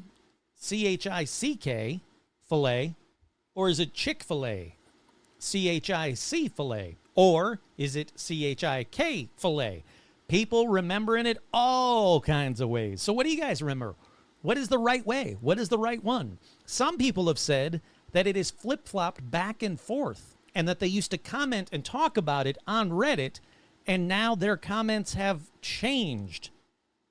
C-H-I-C-K, filet, or is it Chick-fil-A, C-H-I-C filet, or is it C-H-I-K filet? People remembering it all kinds of ways. So what do you guys remember? What is the right way? What is the right one? Some people have said that it is flip-flopped back and forth and that they used to comment and talk about it on Reddit, and now their comments have changed.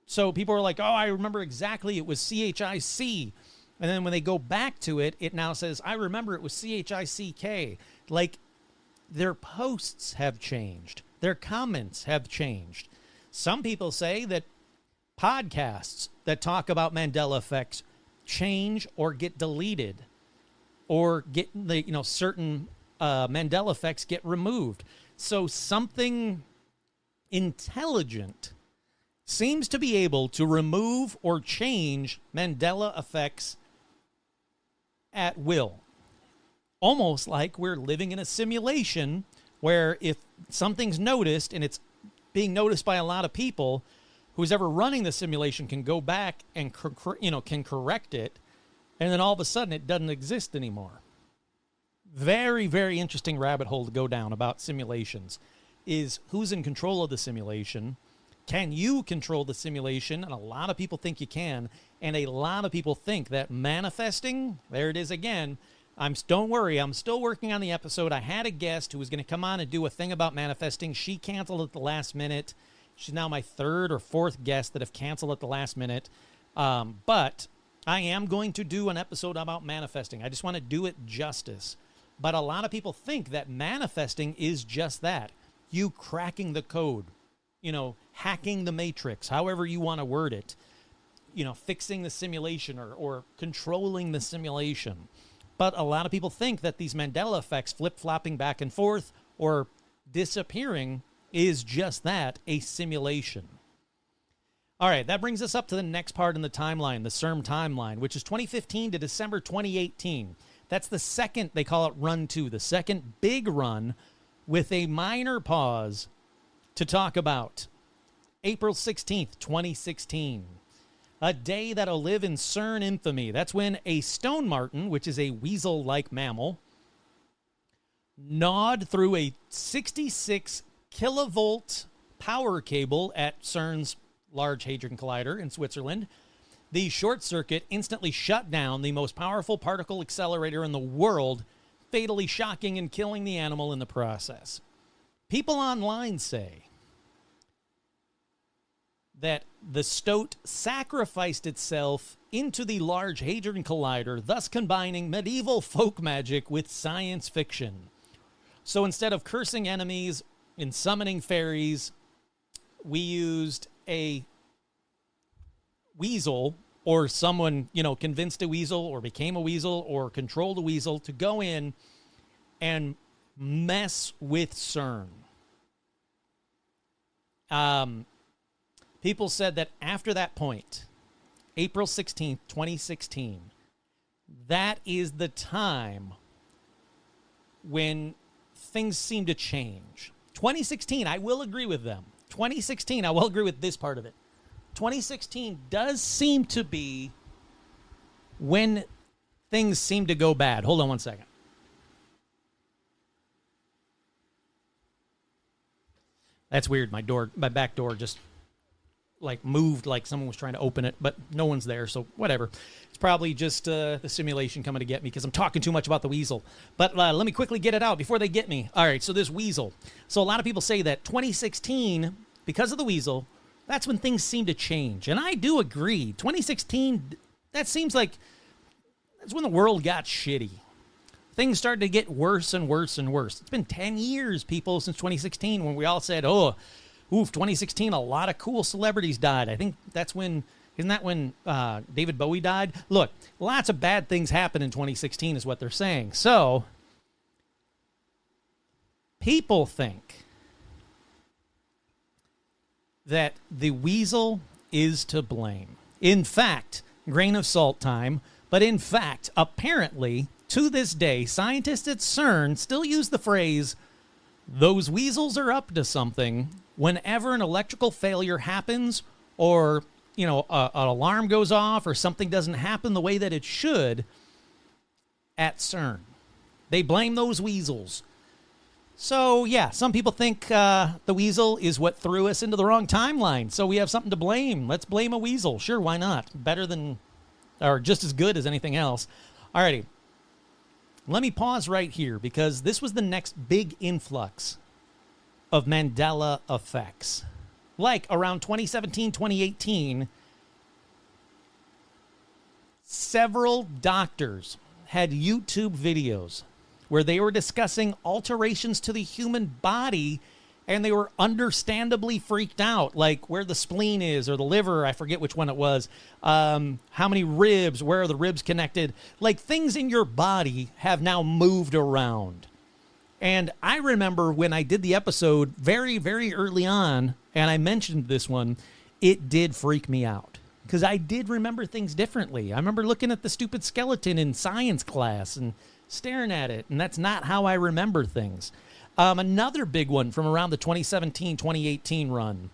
So people are like, oh, I remember exactly it was C-H-I-C. And then when they go back to it, it now says, I remember it was C-H-I-C-K. Like, their posts have changed. Their comments have changed. Some people say that podcasts that talk about Mandela effects change or get deleted, or get certain Mandela effects get removed. So something intelligent seems to be able to remove or change Mandela effects at will. Almost like we're living in a simulation where if something's noticed and it's being noticed by a lot of people, who's ever running the simulation can go back and can correct it, and then all of a sudden it doesn't exist anymore. Very, very interesting rabbit hole to go down about simulations is who's in control of the simulation. Can you control the simulation? And a lot of people think you can. And a lot of people think that manifesting, there it is again. Don't worry, I'm still working on the episode. I had a guest who was going to come on and do a thing about manifesting. She canceled at the last minute. She's now my third or fourth guest that have canceled at the last minute. But I am going to do an episode about manifesting. I just want to do it justice. But a lot of people think that manifesting is just that. You cracking the code, hacking the matrix, however you want to word it, fixing the simulation or controlling the simulation. But a lot of people think that these Mandela effects, flip-flopping back and forth or disappearing, is just that, a simulation. All right, that brings us up to the next part in the timeline, the Cern timeline, which is 2015 to December 2018. That's the second, they call it run 2, the second big run, with a minor pause to talk about April 16th, 2016. A day that'll live in Cern infamy. That's when a stone marten, which is a weasel-like mammal, gnawed through a 66 kilovolt power cable at Cern's Large Hadron Collider in Switzerland. The short circuit instantly shut down the most powerful particle accelerator in the world, fatally shocking and killing the animal in the process. People online say that the stoat sacrificed itself into the Large Hadron Collider, thus combining medieval folk magic with science fiction. So instead of cursing enemies and summoning fairies, we used a weasel, or someone, convinced a weasel or became a weasel or controlled a weasel to go in and mess with Cern. People said that after that point, April 16th, 2016, that is the time when things seem to change. 2016, I will agree with them. 2016, I will agree with this part of it. 2016 does seem to be when things seem to go bad. Hold on one second. That's weird. My back door just moved like someone was trying to open it, but no one's there, so whatever. It's probably just the simulation coming to get me because I'm talking too much about the weasel. But let me quickly get it out before they get me. All right, so this weasel. So a lot of people say that 2016, because of the weasel, that's when things seem to change. And I do agree. 2016, that seems like that's when the world got shitty. Things started to get worse and worse and worse. It's been 10 years, people, since 2016 when we all said, 2016, a lot of cool celebrities died. I think that's when, isn't that when David Bowie died? Look, lots of bad things happened in 2016 is what they're saying. So, people think that the weasel is to blame. In fact, grain of salt time, but in fact, apparently, to this day, scientists at Cern still use the phrase, those weasels are up to something whenever an electrical failure happens or, an alarm goes off or something doesn't happen the way that it should at Cern. They blame those weasels. So, yeah, some people think the weasel is what threw us into the wrong timeline. So we have something to blame. Let's blame a weasel. Sure, why not? Better than, or just as good as anything else. Alrighty. Let me pause right here because this was the next big influx of Mandela effects. Like around 2017, 2018, several doctors had YouTube videos where they were discussing alterations to the human body, and they were understandably freaked out, like where the spleen is or the liver, I forget which one it was, how many ribs, where are the ribs connected, like things in your body have now moved around. And I remember when I did the episode very, very early on, and I mentioned this one, it did freak me out. Because I did remember things differently. I remember looking at the stupid skeleton in science class and staring at it, and that's not how I remember things. Another big one from around the 2017-2018 run.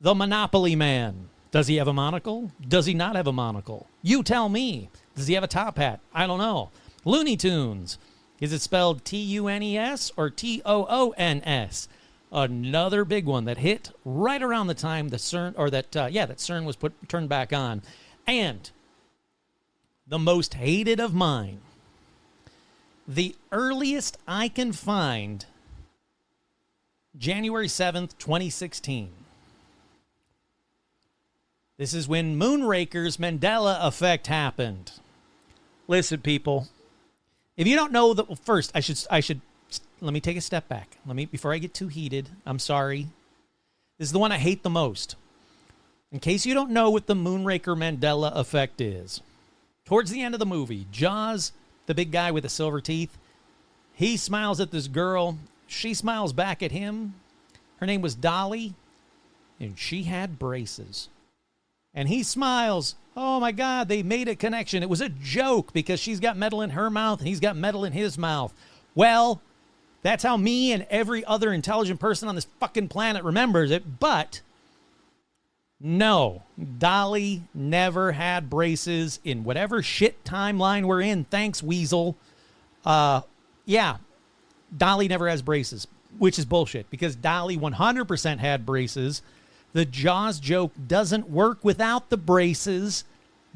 The Monopoly Man. Does he have a monocle? Does he not have a monocle? You tell me. Does he have a top hat? I don't know. Looney Tunes. Is it spelled Tunes or Toons? Another big one that hit right around the time that Cern was turned back on. And the most hated of mine. The earliest I can find, January 7th, 2016. This is when Moonraker's Mandela effect happened. Listen, people, if you don't know that, well, first I should let me take a step back. Before I get too heated. I'm sorry. This is the one I hate the most. In case you don't know what the Moonraker Mandela effect is, towards the end of the movie, Jaws, the big guy with the silver teeth, he smiles at this girl. She smiles back at him. Her name was Dolly, and she had braces. And he smiles. Oh, my God, they made a connection. It was a joke because she's got metal in her mouth and he's got metal in his mouth. Well, that's how me and every other intelligent person on this fucking planet remembers it. But no, Dolly never had braces in whatever shit timeline we're in. Thanks, Weasel. Yeah, Dolly never has braces, which is bullshit because Dolly 100% had braces. The Jaws joke doesn't work without the braces,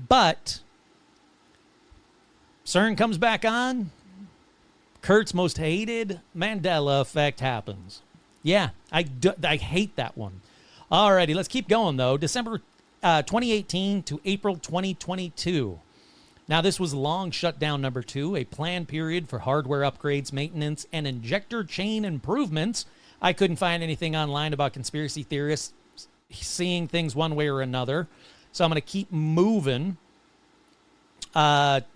but Cern comes back on. Kurt's most hated Mandela effect happens. Yeah, I hate that one. Alrighty, let's keep going, though. December 2018 to April 2022. Now, this was long shutdown number 2, a planned period for hardware upgrades, maintenance, and injector chain improvements. I couldn't find anything online about conspiracy theorists seeing things one way or another, so I'm going to keep moving. April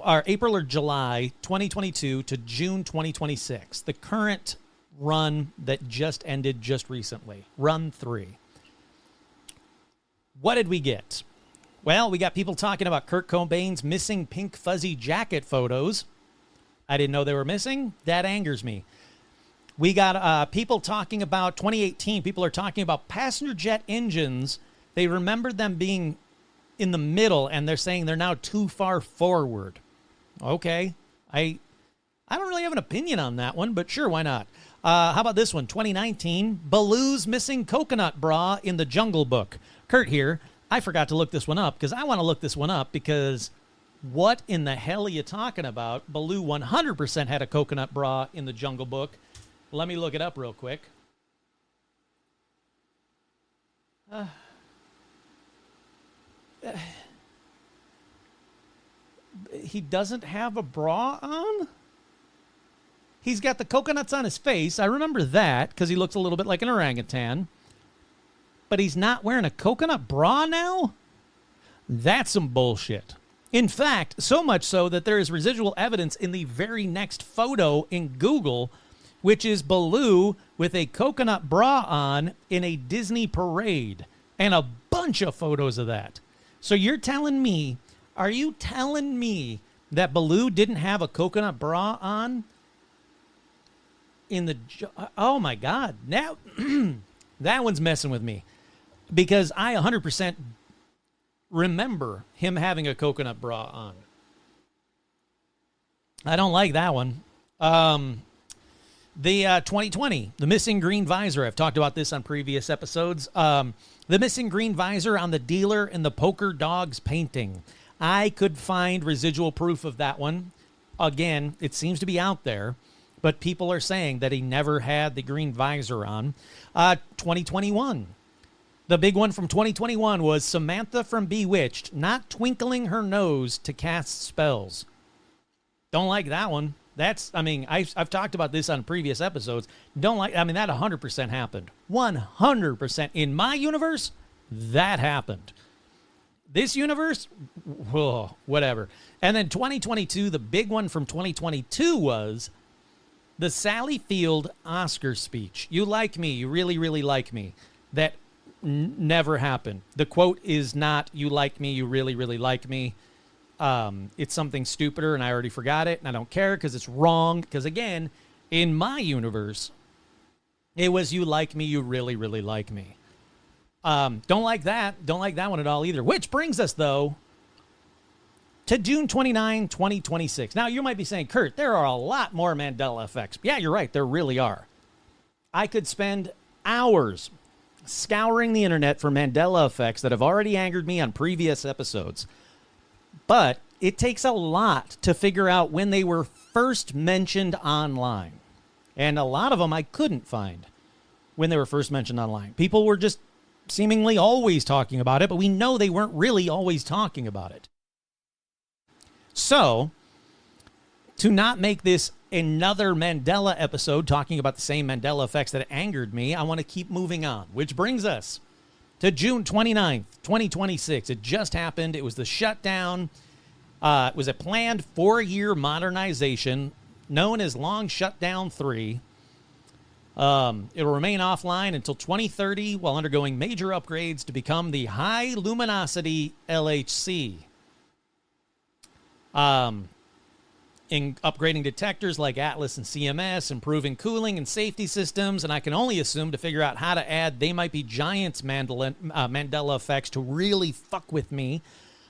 or July 2022 to June 2026, the current run that just ended just recently, run 3. What did we get? Well, we got people talking about Kurt Cobain's missing pink fuzzy jacket photos. I didn't know they were missing. That angers me. We got people talking about 2018. People are talking about passenger jet engines. They remembered them being in the middle, and they're saying they're now too far forward. Okay. I don't really have an opinion on that one, but sure, why not? How about this one? 2019, Baloo's missing coconut bra in the Jungle Book. Kurt here. I forgot to look this one up because I want to look this one up because what in the hell are you talking about? Baloo 100% had a coconut bra in the Jungle Book. Let me look it up real quick. He doesn't have a bra on? He's got the coconuts on his face. I remember that because he looks a little bit like an orangutan. But he's not wearing a coconut bra now? That's some bullshit. In fact, so much so that there is residual evidence in the very next photo in Google, which is Baloo with a coconut bra on in a Disney parade, and a bunch of photos of that. So are you telling me that Baloo didn't have a coconut bra on in the, oh my God, now that one's messing with me because I 100% remember him having a coconut bra on. I don't like that one. The 2020, the missing green visor. I've talked about this on previous episodes. The missing green visor on the dealer in the Poker Dogs painting. I could find residual proof of that one. Again, it seems to be out there, but people are saying that he never had the green visor on. 2021. The big one from 2021 was Samantha from Bewitched not twinkling her nose to cast spells. Don't like that one. I've talked about this on previous episodes. That 100% happened. 100%. In my universe, that happened. This universe, whatever. And then 2022, the big one from 2022 was the Sally Field Oscar speech. You like me. You really, really like me. That never happened. The quote is not, you like me, you really, really like me. it's something stupider and I already forgot it and I don't care because it's wrong. Because again, in my universe, it was you like me, you really, really like me. Don't like that. Don't like that one at all either. Which brings us, though, to June 29, 2026. Now, you might be saying, Kurt, there are a lot more Mandela effects. Yeah, you're right. There really are. I could spend hours scouring the internet for Mandela effects that have already angered me on previous episodes. But it takes a lot to figure out when they were first mentioned online. And a lot of them I couldn't find when they were first mentioned online. People were just seemingly always talking about it, but we know they weren't really always talking about it. So, to not make this another Mandela episode talking about the same Mandela effects that angered me, I want to keep moving on, which brings us to June 29th, 2026. It just happened. It was the shutdown. It was a planned 4-year modernization known as Long Shutdown 3. It'll remain offline until 2030 while undergoing major upgrades to become the High Luminosity LHC. In upgrading detectors like Atlas and CMS, improving cooling and safety systems, and I can only assume to figure out how to add They Might Be Giants Mandela effects to really fuck with me.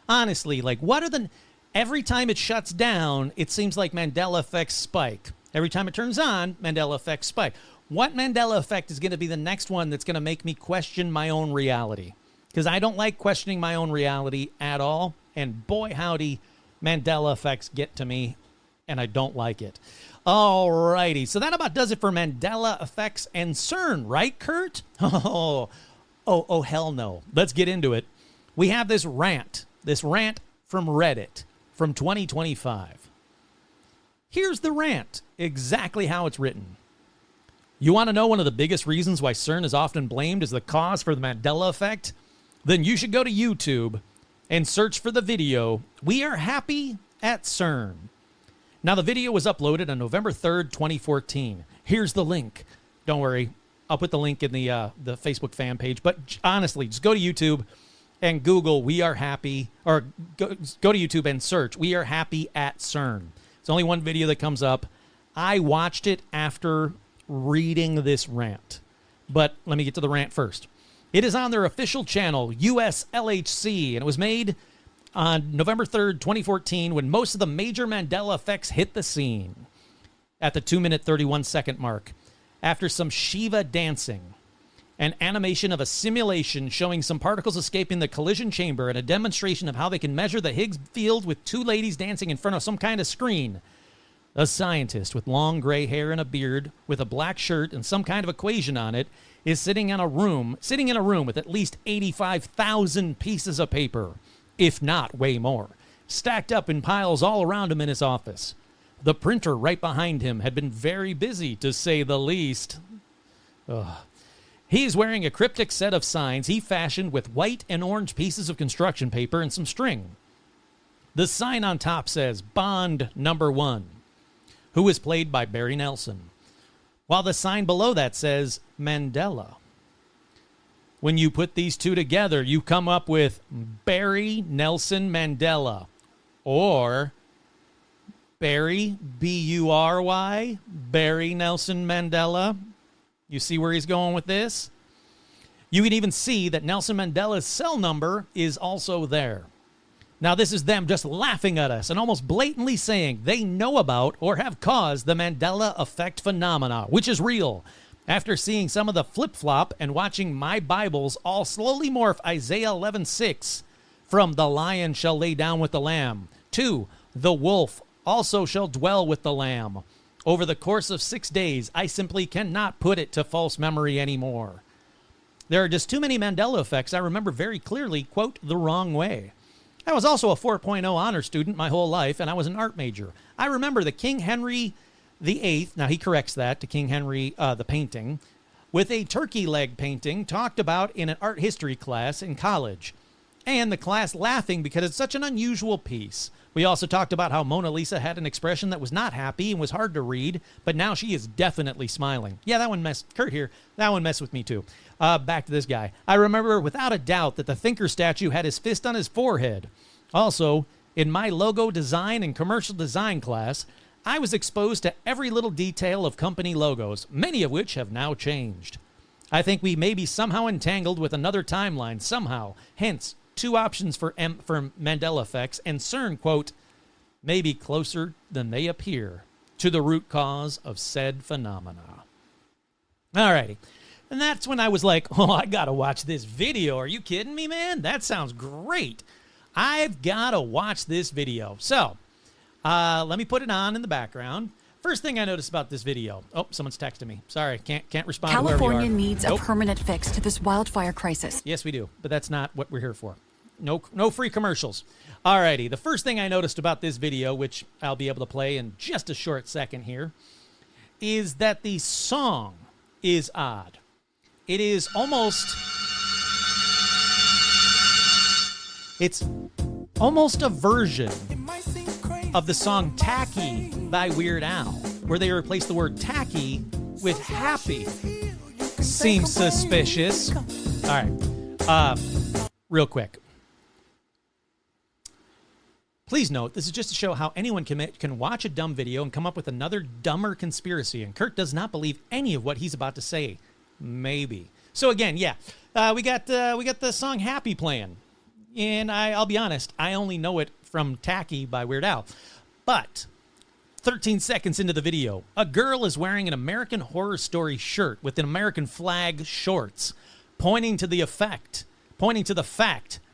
Honestly, like, what are the... Every time it shuts down, it seems like Mandela effects spike. Every time it turns on, Mandela effects spike. What Mandela effect is going to be the next one that's going to make me question my own reality? Because I don't like questioning my own reality at all. And boy, howdy, Mandela effects get to me, and I don't like it. All righty. So that about does it for Mandela effects and Cern, right, Kurt? Oh, hell no. Let's get into it. We have this rant from Reddit from 2025. Here's the rant, exactly how it's written. You want to know one of the biggest reasons why Cern is often blamed as the cause for the Mandela effect? Then you should go to YouTube and search for the video, We Are Happy at Cern. Now, the video was uploaded on November 3rd, 2014. Here's the link. Don't worry, I'll put the link in the Facebook fan page. But honestly, just go to YouTube and Google We Are Happy, or go to YouTube and search We Are Happy at Cern. It's only one video that comes up. I watched it after reading this rant. But let me get to the rant first. It is on their official channel, USLHC, and it was made on November 3rd, 2014, when most of the major Mandela effects hit the scene at the 2-minute 31-second mark. After some Shiva dancing, an animation of a simulation showing some particles escaping the collision chamber, and a demonstration of how they can measure the Higgs field with 2 ladies dancing in front of some kind of screen. A scientist with long gray hair and a beard, with a black shirt and some kind of equation on it, is sitting in a room with at least 85,000 pieces of paper, if not way more, stacked up in piles all around him in his office. The printer right behind him had been very busy, to say the least. He's wearing a cryptic set of signs he fashioned with white and orange pieces of construction paper and some string. The sign on top says, Bond Number 1, who is played by Barry Nelson, while the sign below that says Mandela. When you put these two together, you come up with Barry Nelson Mandela, or Barry, B-U-R-Y, Barry Nelson Mandela. You see where he's going with this? You can even see that Nelson Mandela's cell number is also there. Now, this is them just laughing at us and almost blatantly saying they know about or have caused the Mandela effect phenomena, which is real. After seeing some of the flip-flop and watching my Bibles all slowly morph Isaiah 11:6 from the lion shall lay down with the lamb to the wolf also shall dwell with the lamb. Over the course of 6 days, I simply cannot put it to false memory anymore. There are just too many Mandela effects I remember very clearly, quote, the wrong way. I was also a 4.0 honor student my whole life, and I was an art major. I remember the King Henry VIII, now he corrects that to King Henry, the painting, with a turkey leg painting talked about in an art history class in college, and the class laughing because it's such an unusual piece. We also talked about how Mona Lisa had an expression that was not happy and was hard to read, but now she is definitely smiling. Yeah, that one messed, Kurt here, that one messed with me too. Back to this guy. I remember without a doubt that the Thinker statue had his fist on his forehead. Also, In my logo design and commercial design class, I was exposed to every little detail of company logos, many of which have now changed. I think we may be somehow entangled with another timeline somehow. Hence, 2 options for Mandela effects, and Cern, quote, may be closer than they appear to the root cause of said phenomena. Alrighty. And that's when I was like, oh, I gotta watch this video. Are you kidding me, man? That sounds great. I've gotta watch this video. So, let me put it on in the background. First thing I noticed about this video. Oh, someone's texting me. Sorry, can't respond. California needs a permanent fix to this wildfire crisis. Yes, we do, but that's not what we're here for. No free commercials. Alrighty, the first thing I noticed about this video, which I'll be able to play in just a short second here, is that the song is odd. It is it's almost a version of the song Tacky by Weird Al, where they replace the word tacky with happy. Seems suspicious. All right. Real quick. Please note, this is just to show how anyone can watch a dumb video and come up with another dumber conspiracy, and Kurt does not believe any of what he's about to say. Maybe. So again, yeah, we got the song Happy playing, and I'll be honest, I only know it from Tacky by Weird Al. But 13 seconds into the video, a girl is wearing an American Horror Story shirt with an American flag shorts, pointing to the fact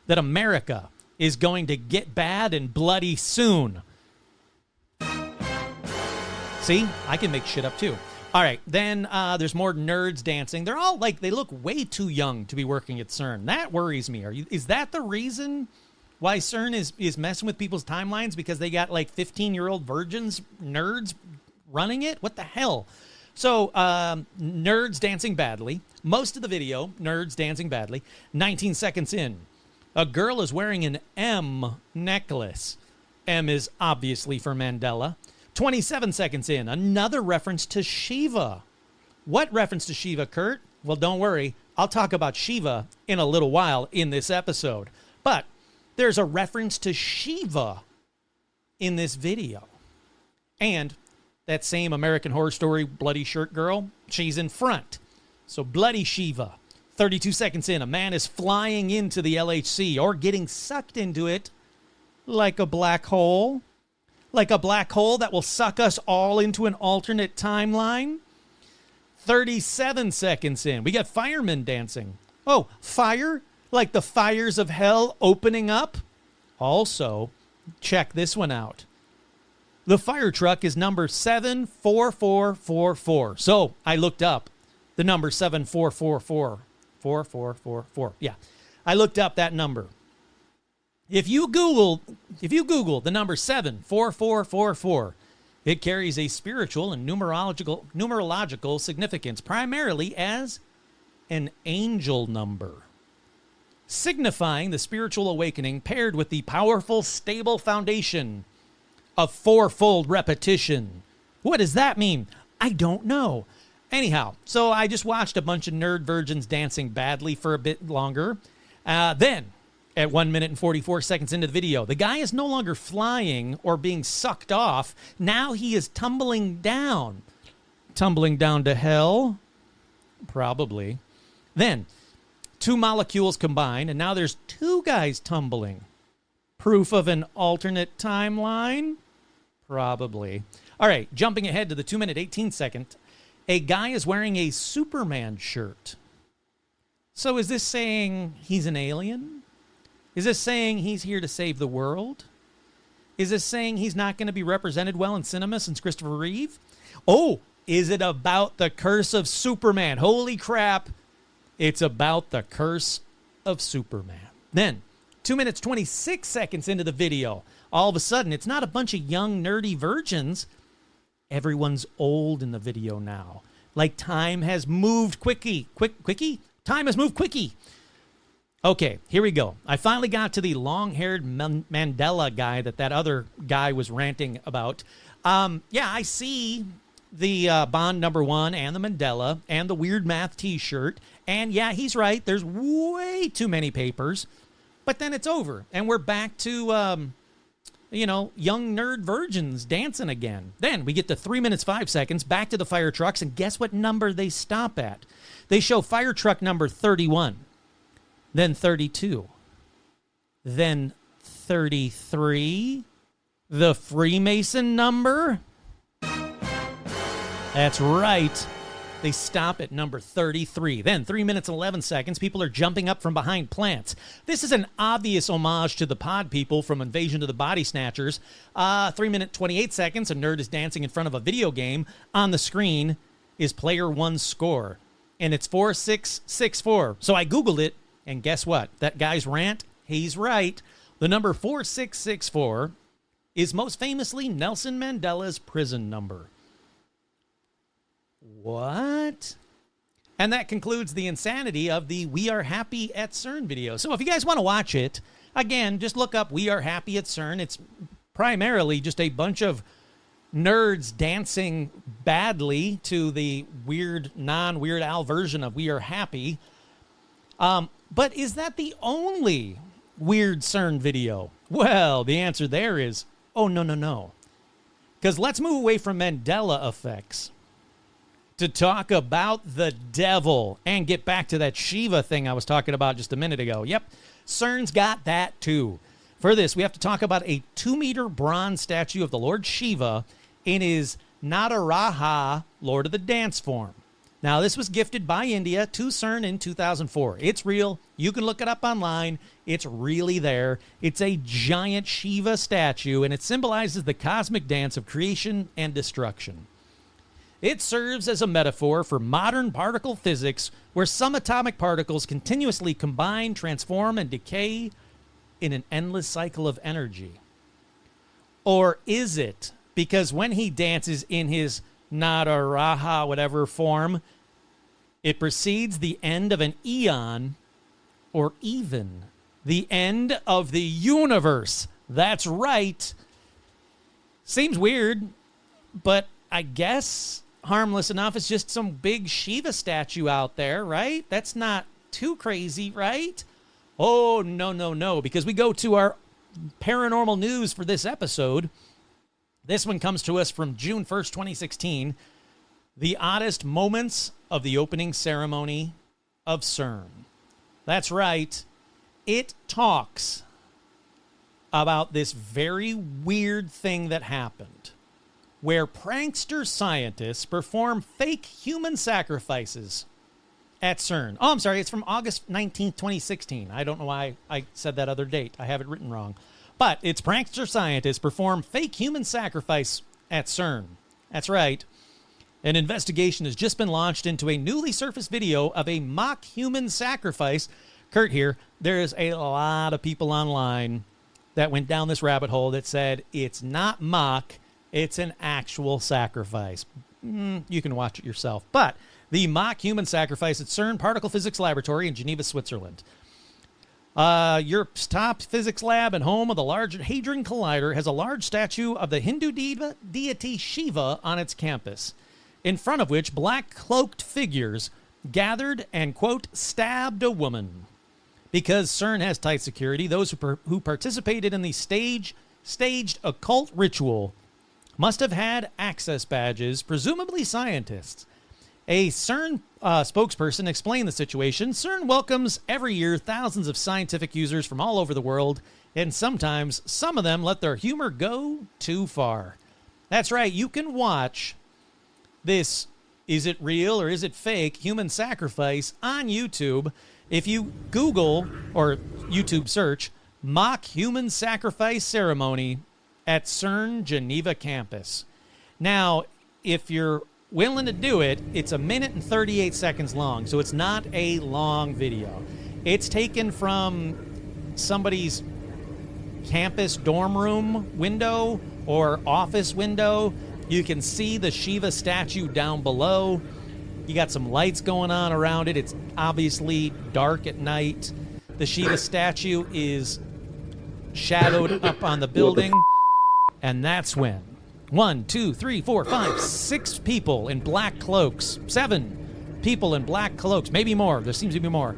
that America is going to get bad and bloody soon. See, I can make shit up too. All right, then there's more nerds dancing. They're all they look way too young to be working at Cern. That worries me. Is that the reason why Cern is messing with people's timelines? Because they got 15-year-old virgins, nerds running it? What the hell? So, nerds dancing badly. Most of the video, nerds dancing badly. 19 seconds in, a girl is wearing an M necklace. M is obviously for Mandela. 27 seconds in, another reference to Shiva. What reference to Shiva, Kurt? Well, don't worry. I'll talk about Shiva in a little while in this episode. But there's a reference to Shiva in this video. And that same American Horror Story bloody shirt girl, she's in front. So bloody Shiva. 32 seconds in, a man is flying into the LHC or getting sucked into it like a black hole. Like a black hole that will suck us all into an alternate timeline. 37 seconds in, we got firemen dancing. Oh, fire? Like the fires of hell opening up? Also, check this one out. The fire truck is number 74444. So I looked up the number 7444. 4444. Yeah. I looked up that number. If you Google the number 74444, it carries a spiritual and numerological significance, primarily as an angel number, signifying the spiritual awakening paired with the powerful, stable foundation of fourfold repetition. What does that mean? I don't know. Anyhow, so I just watched a bunch of nerd virgins dancing badly for a bit longer. Then, at 1 minute and 44 seconds into the video, the guy is no longer flying or being sucked off. Now he is tumbling down. Tumbling down to hell? Probably. Then, 2 molecules combine, and now there's 2 guys tumbling. Proof of an alternate timeline? Probably. All right, jumping ahead to the 2 minute 18 second, a guy is wearing a Superman shirt. So is this saying he's an alien? Is this saying he's here to save the world? Is this saying he's not going to be represented well in cinema since Christopher Reeve? Oh, is it about the curse of Superman? Holy crap. It's about the curse of Superman. Then, 2 minutes, 26 seconds into the video, all of a sudden, it's not a bunch of young, nerdy virgins. Everyone's old in the video now. Like time has moved quickie. Time has moved quickie. Okay, here we go. I finally got to the long-haired Mandela guy that other guy was ranting about. Yeah, I see the Bond #1 and the Mandela and the Weird Math t-shirt. And yeah, he's right. There's way too many papers. But then it's over. And we're back to young nerd virgins dancing again. Then we get to 3 minutes, 5 seconds, back to the fire trucks, and guess what number they stop at? They show fire truck number 31, then 32, then 33, the Freemason number. That's right. They stop at number 33. Then 3 minutes and 11 seconds, people are jumping up from behind plants. This is an obvious homage to the pod people from Invasion of the Body Snatchers. 3 minutes 28 seconds, a nerd is dancing in front of a video game. On the screen is player one's score, and it's 4664. So I Googled it, and guess what? That guy's rant, he's right. The number 4664 is most famously Nelson Mandela's prison number. What? And that concludes the insanity of the We Are Happy at CERN video. So if you guys want to watch it, again, just look up We Are Happy at CERN. It's primarily just a bunch of nerds dancing badly to the weird, non-Weird Al version of We Are Happy. But is that the only weird CERN video? Well, the answer there is, oh, no. Because let's move away from Mandela effects to talk about the devil and get back to that Shiva thing I was talking about just a minute ago. Yep, CERN's got that too. For this, we have to talk about a 2-meter bronze statue of the Lord Shiva in his Nataraja, Lord of the Dance form. Now, this was gifted by India to CERN in 2004. It's real. You can look it up online. It's really there. It's a giant Shiva statue, and it symbolizes the cosmic dance of creation and destruction. It serves as a metaphor for modern particle physics, where subatomic particles continuously combine, transform, and decay in an endless cycle of energy. Or is it because when he dances in his Nataraja, whatever form, it precedes the end of an eon, or even the end of the universe? That's right. Seems weird, but I guess harmless enough. It's just some big Shiva statue out there, right? That's not too crazy, right? Oh, no, because we go to our paranormal news for this episode. This one comes to us from June 1st, 2016. The oddest moments of the opening ceremony of CERN. That's right. It talks about this very weird thing that happened, where prankster scientists perform fake human sacrifices at CERN. Oh, I'm sorry. It's from August 19th, 2016. I don't know why I said that other date. I have it written wrong. But it's prankster scientists perform fake human sacrifice at CERN. That's right. An investigation has just been launched into a newly surfaced video of a mock human sacrifice. Kurt here, there's a lot of people online that went down this rabbit hole that said it's not mock, it's an actual sacrifice. You can watch it yourself. But the mock human sacrifice at CERN Particle Physics Laboratory in Geneva, Switzerland. Europe's top physics lab and home of the Large Hadron Collider has a large statue of the Hindu deity Shiva on its campus, in front of which black-cloaked figures gathered and, quote, stabbed a woman. Because CERN has tight security, those who participated in the staged occult ritual must have had access badges, presumably scientists. A CERN spokesperson explained the situation. CERN welcomes every year thousands of scientific users from all over the world, and sometimes some of them let their humor go too far. That's right, you can watch this is it real or is it fake human sacrifice on YouTube. If you Google or YouTube search mock human sacrifice ceremony at CERN Geneva campus. Now, if you're willing to do it, it's 1 minute and 38 seconds long, so it's not a long video. It's taken from somebody's campus dorm room window or office window. You can see the Shiva statue down below. You got some lights going on around it. It's obviously dark at night. The Shiva statue is shadowed up on the building. And that's when 1, 2, 3, 4, 5, 6 people in black cloaks, 7 people in black cloaks, maybe more, there seems to be more,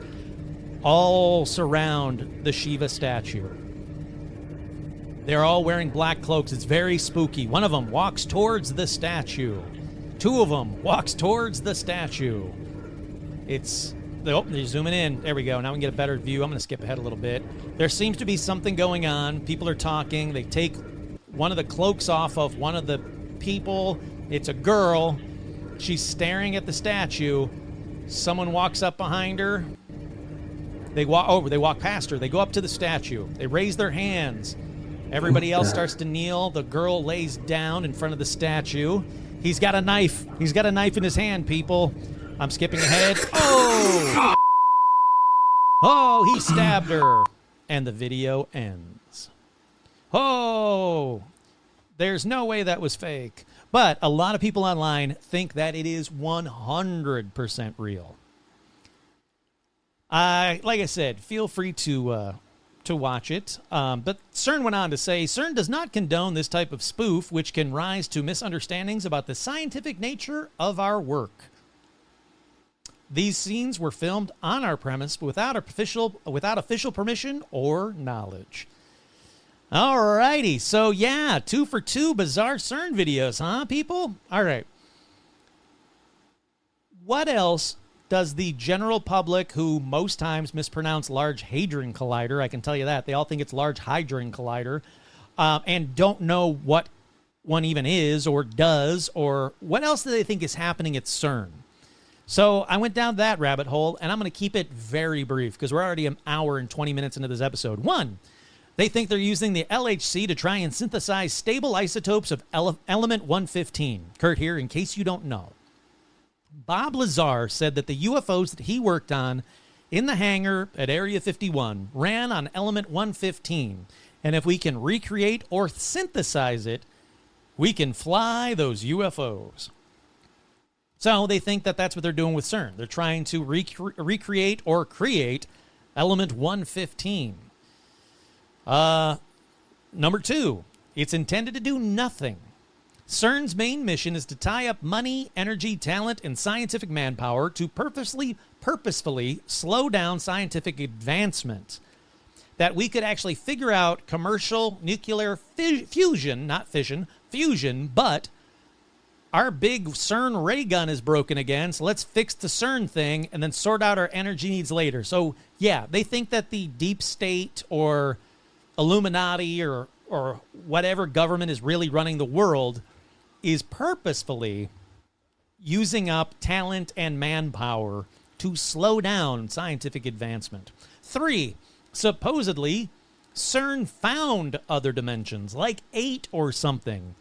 all surround the Shiva statue. They're all wearing black cloaks. It's very spooky. One of them walks towards the statue. Two of them walks towards the statue. It's... Oh, they're zooming in. There we go. Now we can get a better view. I'm going to skip ahead a little bit. There seems to be something going on. People are talking. They take one of the cloaks off of one of the people. It's a girl. She's staring at the statue. Someone walks up behind her. They walk past her. They go up to the statue. They raise their hands. Everybody else starts to kneel. The girl lays down in front of the statue. He's got a knife. He's got a knife in his hand, people. I'm skipping ahead. Oh! Oh, he stabbed her. And the video ends. Oh! There's no way that was fake. But a lot of people online think that it is 100% real. Like I said, feel free to watch it. But Cern went on to say, Cern does not condone this type of spoof, which can rise to misunderstandings about the scientific nature of our work. These scenes were filmed on our premise without official permission or knowledge. Alrighty, so yeah, 2 for 2 bizarre Cern videos, huh, people? All right. What else does the general public, who most times mispronounce Large Hadron Collider, I can tell you that, they all think it's Large Hadron Collider, and don't know what one even is or does, or what else do they think is happening at CERN? So I went down that rabbit hole, and I'm going to keep it very brief because we're already an hour and 20 minutes into this episode. 1, they think they're using the LHC to try and synthesize stable isotopes of element 115. Kurt here, in case you don't know. Bob Lazar said that the UFOs that he worked on in the hangar at Area 51 ran on element 115. And if we can recreate or synthesize it, we can fly those UFOs. So they think that that's what they're doing with CERN. They're trying to recreate or create element 115. Number 2, it's intended to do nothing. CERN's main mission is to tie up money, energy, talent, and scientific manpower to purposefully slow down scientific advancement. That we could actually figure out commercial nuclear fusion, not fission, fusion, but our big CERN ray gun is broken again, so let's fix the CERN thing and then sort out our energy needs later. So, yeah, they think that the deep state or Illuminati or whatever government is really running the world is purposefully using up talent and manpower to slow down scientific advancement. 3, supposedly, CERN found other dimensions, like 8 or something,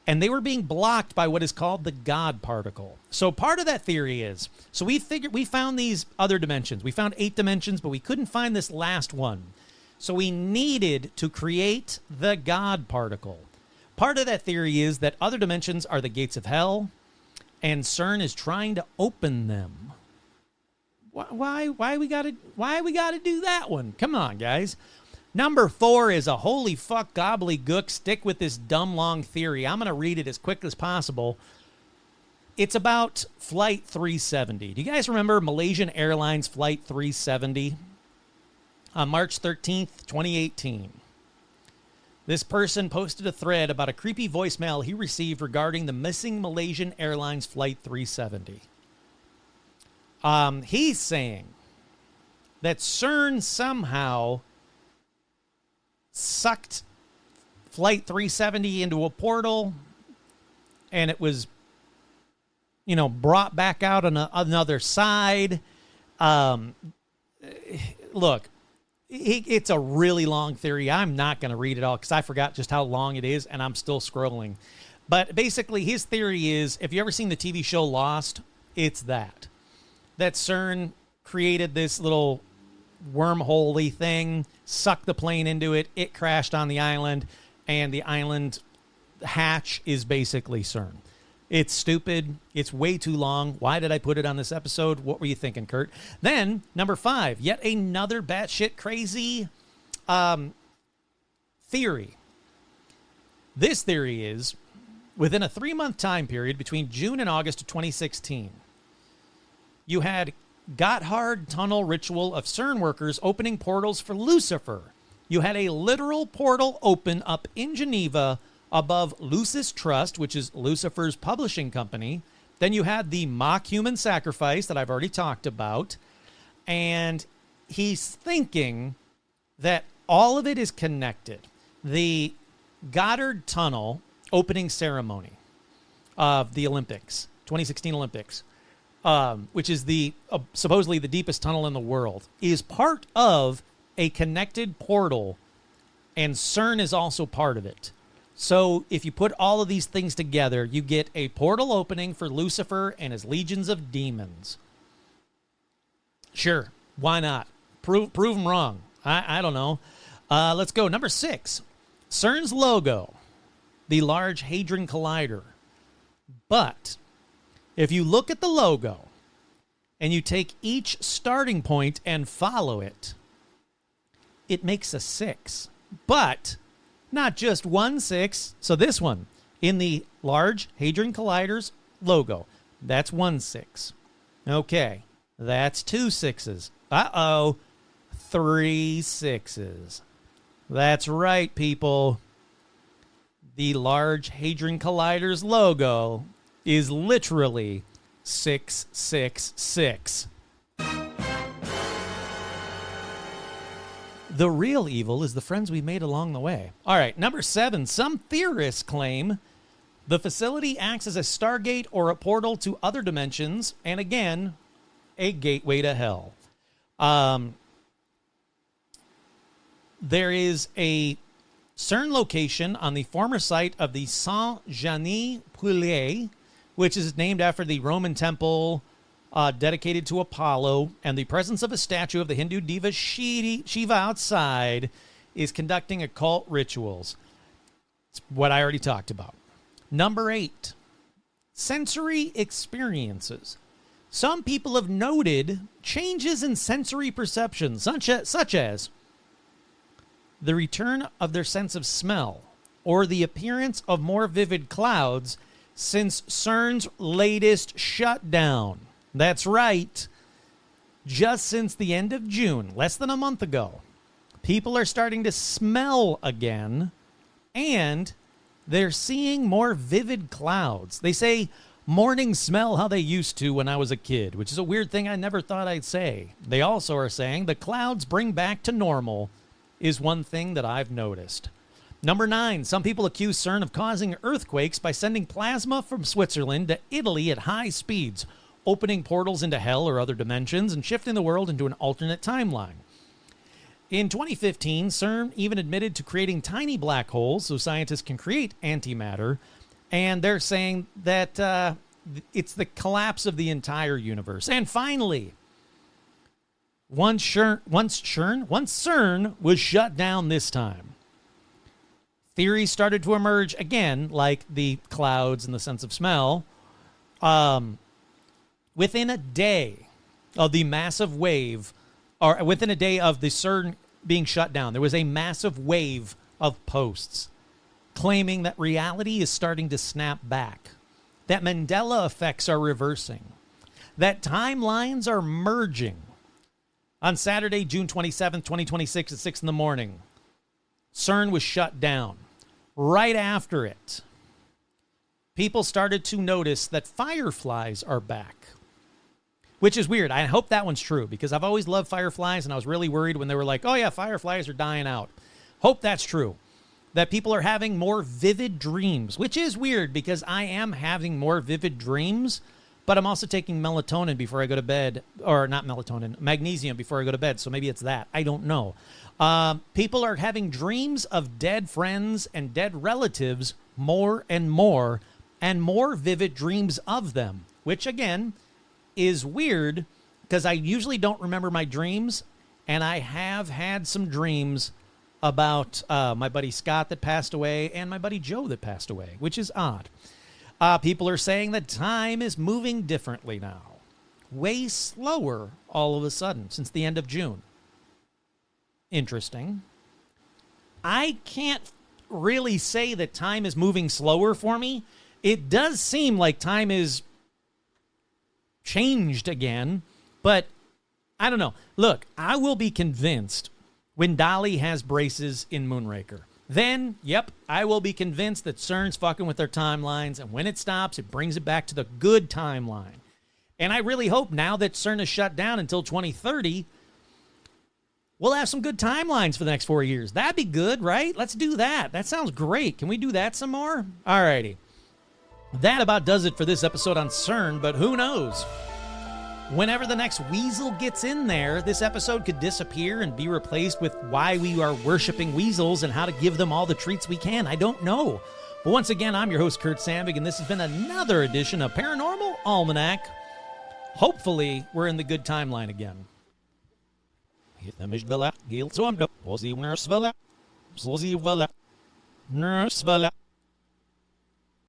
and they were being blocked by what is called the God particle. So part of that theory is, so we found these other dimensions. We found 8 dimensions, but we couldn't find this last one. So we needed to create the God particle. Part of that theory is that other dimensions are the gates of hell, and CERN is trying to open them. Why we gotta do that one? Come on, guys. Number 4 is a holy fuck gobbledygook. Stick with this dumb long theory. I'm going to read it as quick as possible. It's about Flight 370. Do you guys remember Malaysian Airlines Flight 370? On March 13th, 2018. This person posted a thread about a creepy voicemail he received regarding the missing Malaysian Airlines Flight 370. He's saying that CERN somehow sucked Flight 370 into a portal, and it was, brought back out on another side. Look, it's a really long theory. I'm not going to read it all because I forgot just how long it is, and I'm still scrolling. But basically, his theory is, if you ever seen the TV show Lost, it's that CERN created this little wormhole-y thing, sucked the plane into it, it crashed on the island, and the island hatch is basically CERN. It's stupid. It's way too long. Why did I put it on this episode? What were you thinking, Kurt? Then, number 5, yet another batshit crazy theory. This theory is, within a 3-month time period between June and August of 2016, you had Gotthard tunnel ritual of CERN workers opening portals for Lucifer You had a literal portal open up in Geneva above Lucis Trust, which is Lucifer's publishing company. Then you had the mock human sacrifice that I've already talked about. And he's thinking that all of it is connected. The Goddard Tunnel opening ceremony of the Olympics, 2016 Olympics, which is the supposedly the deepest tunnel in the world, is part of a connected portal, and Cern is also part of it. So if you put all of these things together, you get a portal opening for Lucifer and his legions of demons. Sure, why not? Prove them wrong. I don't know. Let's go. Number 6, Cern's logo, the Large Hadron Collider. But if you look at the logo and you take each starting point and follow it, it makes a 6. But not just 1 6. So this one in the Large Hadron Collider's logo, that's 1 6. Okay, that's 2 6s. Uh-oh, 3 6s. That's right, people. The Large Hadron Collider's logo is literally 666. The real evil is the friends we made along the way. All right, number 7. Some theorists claim the facility acts as a stargate or a portal to other dimensions, and again, a gateway to hell. There is a Cern location on the former site of the Saint-Genis-Pouilly, which is named after the Roman temple dedicated to Apollo, and the presence of a statue of the Hindu diva Shiva outside is conducting occult rituals. It's what I already talked about. Number 8, sensory experiences. Some people have noted changes in sensory perception, such as the return of their sense of smell or the appearance of more vivid clouds since Cern's latest shutdown. That's right. Just since the end of June, less than a month ago, people are starting to smell again, and they're seeing more vivid clouds. They say mornings smell how they used to when I was a kid, which is a weird thing I never thought I'd say. They also are saying the clouds bring back to normal is one thing that I've noticed. Number 9, some people accuse Cern of causing earthquakes by sending plasma from Switzerland to Italy at high speeds, opening portals into hell or other dimensions, and shifting the world into an alternate timeline. In 2015, Cern even admitted to creating tiny black holes so scientists can create antimatter, and they're saying that it's the collapse of the entire universe. And finally, once Cern was shut down this time, theories started to emerge again, like the clouds and the sense of smell. Within a day of the massive wave, or within a day of the Cern being shut down, there was a massive wave of posts claiming that reality is starting to snap back, that Mandela effects are reversing, that timelines are merging. On Saturday, June 27th, 2026 at 6 in the morning, Cern was shut down. Right after it, people started to notice that fireflies are back, which is weird. I hope that one's true because I've always loved fireflies, and I was really worried when they were like, oh yeah, fireflies are dying out. Hope that's true. That people are having more vivid dreams, which is weird because I am having more vivid dreams, but I'm also taking melatonin before I go to bed, or not melatonin, magnesium before I go to bed, so maybe it's that. I don't know. People are having dreams of dead friends and dead relatives more and more vivid dreams of them, which again is weird because I usually don't remember my dreams, and I have had some dreams about my buddy Scott that passed away and my buddy Joe that passed away, which is odd. People are saying that time is moving differently now, way slower all of a sudden since the end of June. Interesting. I can't really say that time is moving slower for me. It does seem like time is changed again, but I don't know. Look, I will be convinced when Dolly has braces in Moonraker. Then, yep, I will be convinced that CERN's fucking with their timelines, and when it stops, it brings it back to the good timeline. And I really hope now that CERN is shut down until 2030, we'll have some good timelines for the next 4 years. That'd be good, right? Let's do that. That sounds great. Can we do that some more? All righty. That about does it for this episode on CERN, but who knows? Whenever the next weasel gets in there, this episode could disappear and be replaced with why we are worshiping weasels and how to give them all the treats we can. I don't know. But once again, I'm your host, Kurt Sandvig, and this has been another edition of Paranormal Almanac. Hopefully, we're in the good timeline again. Nurse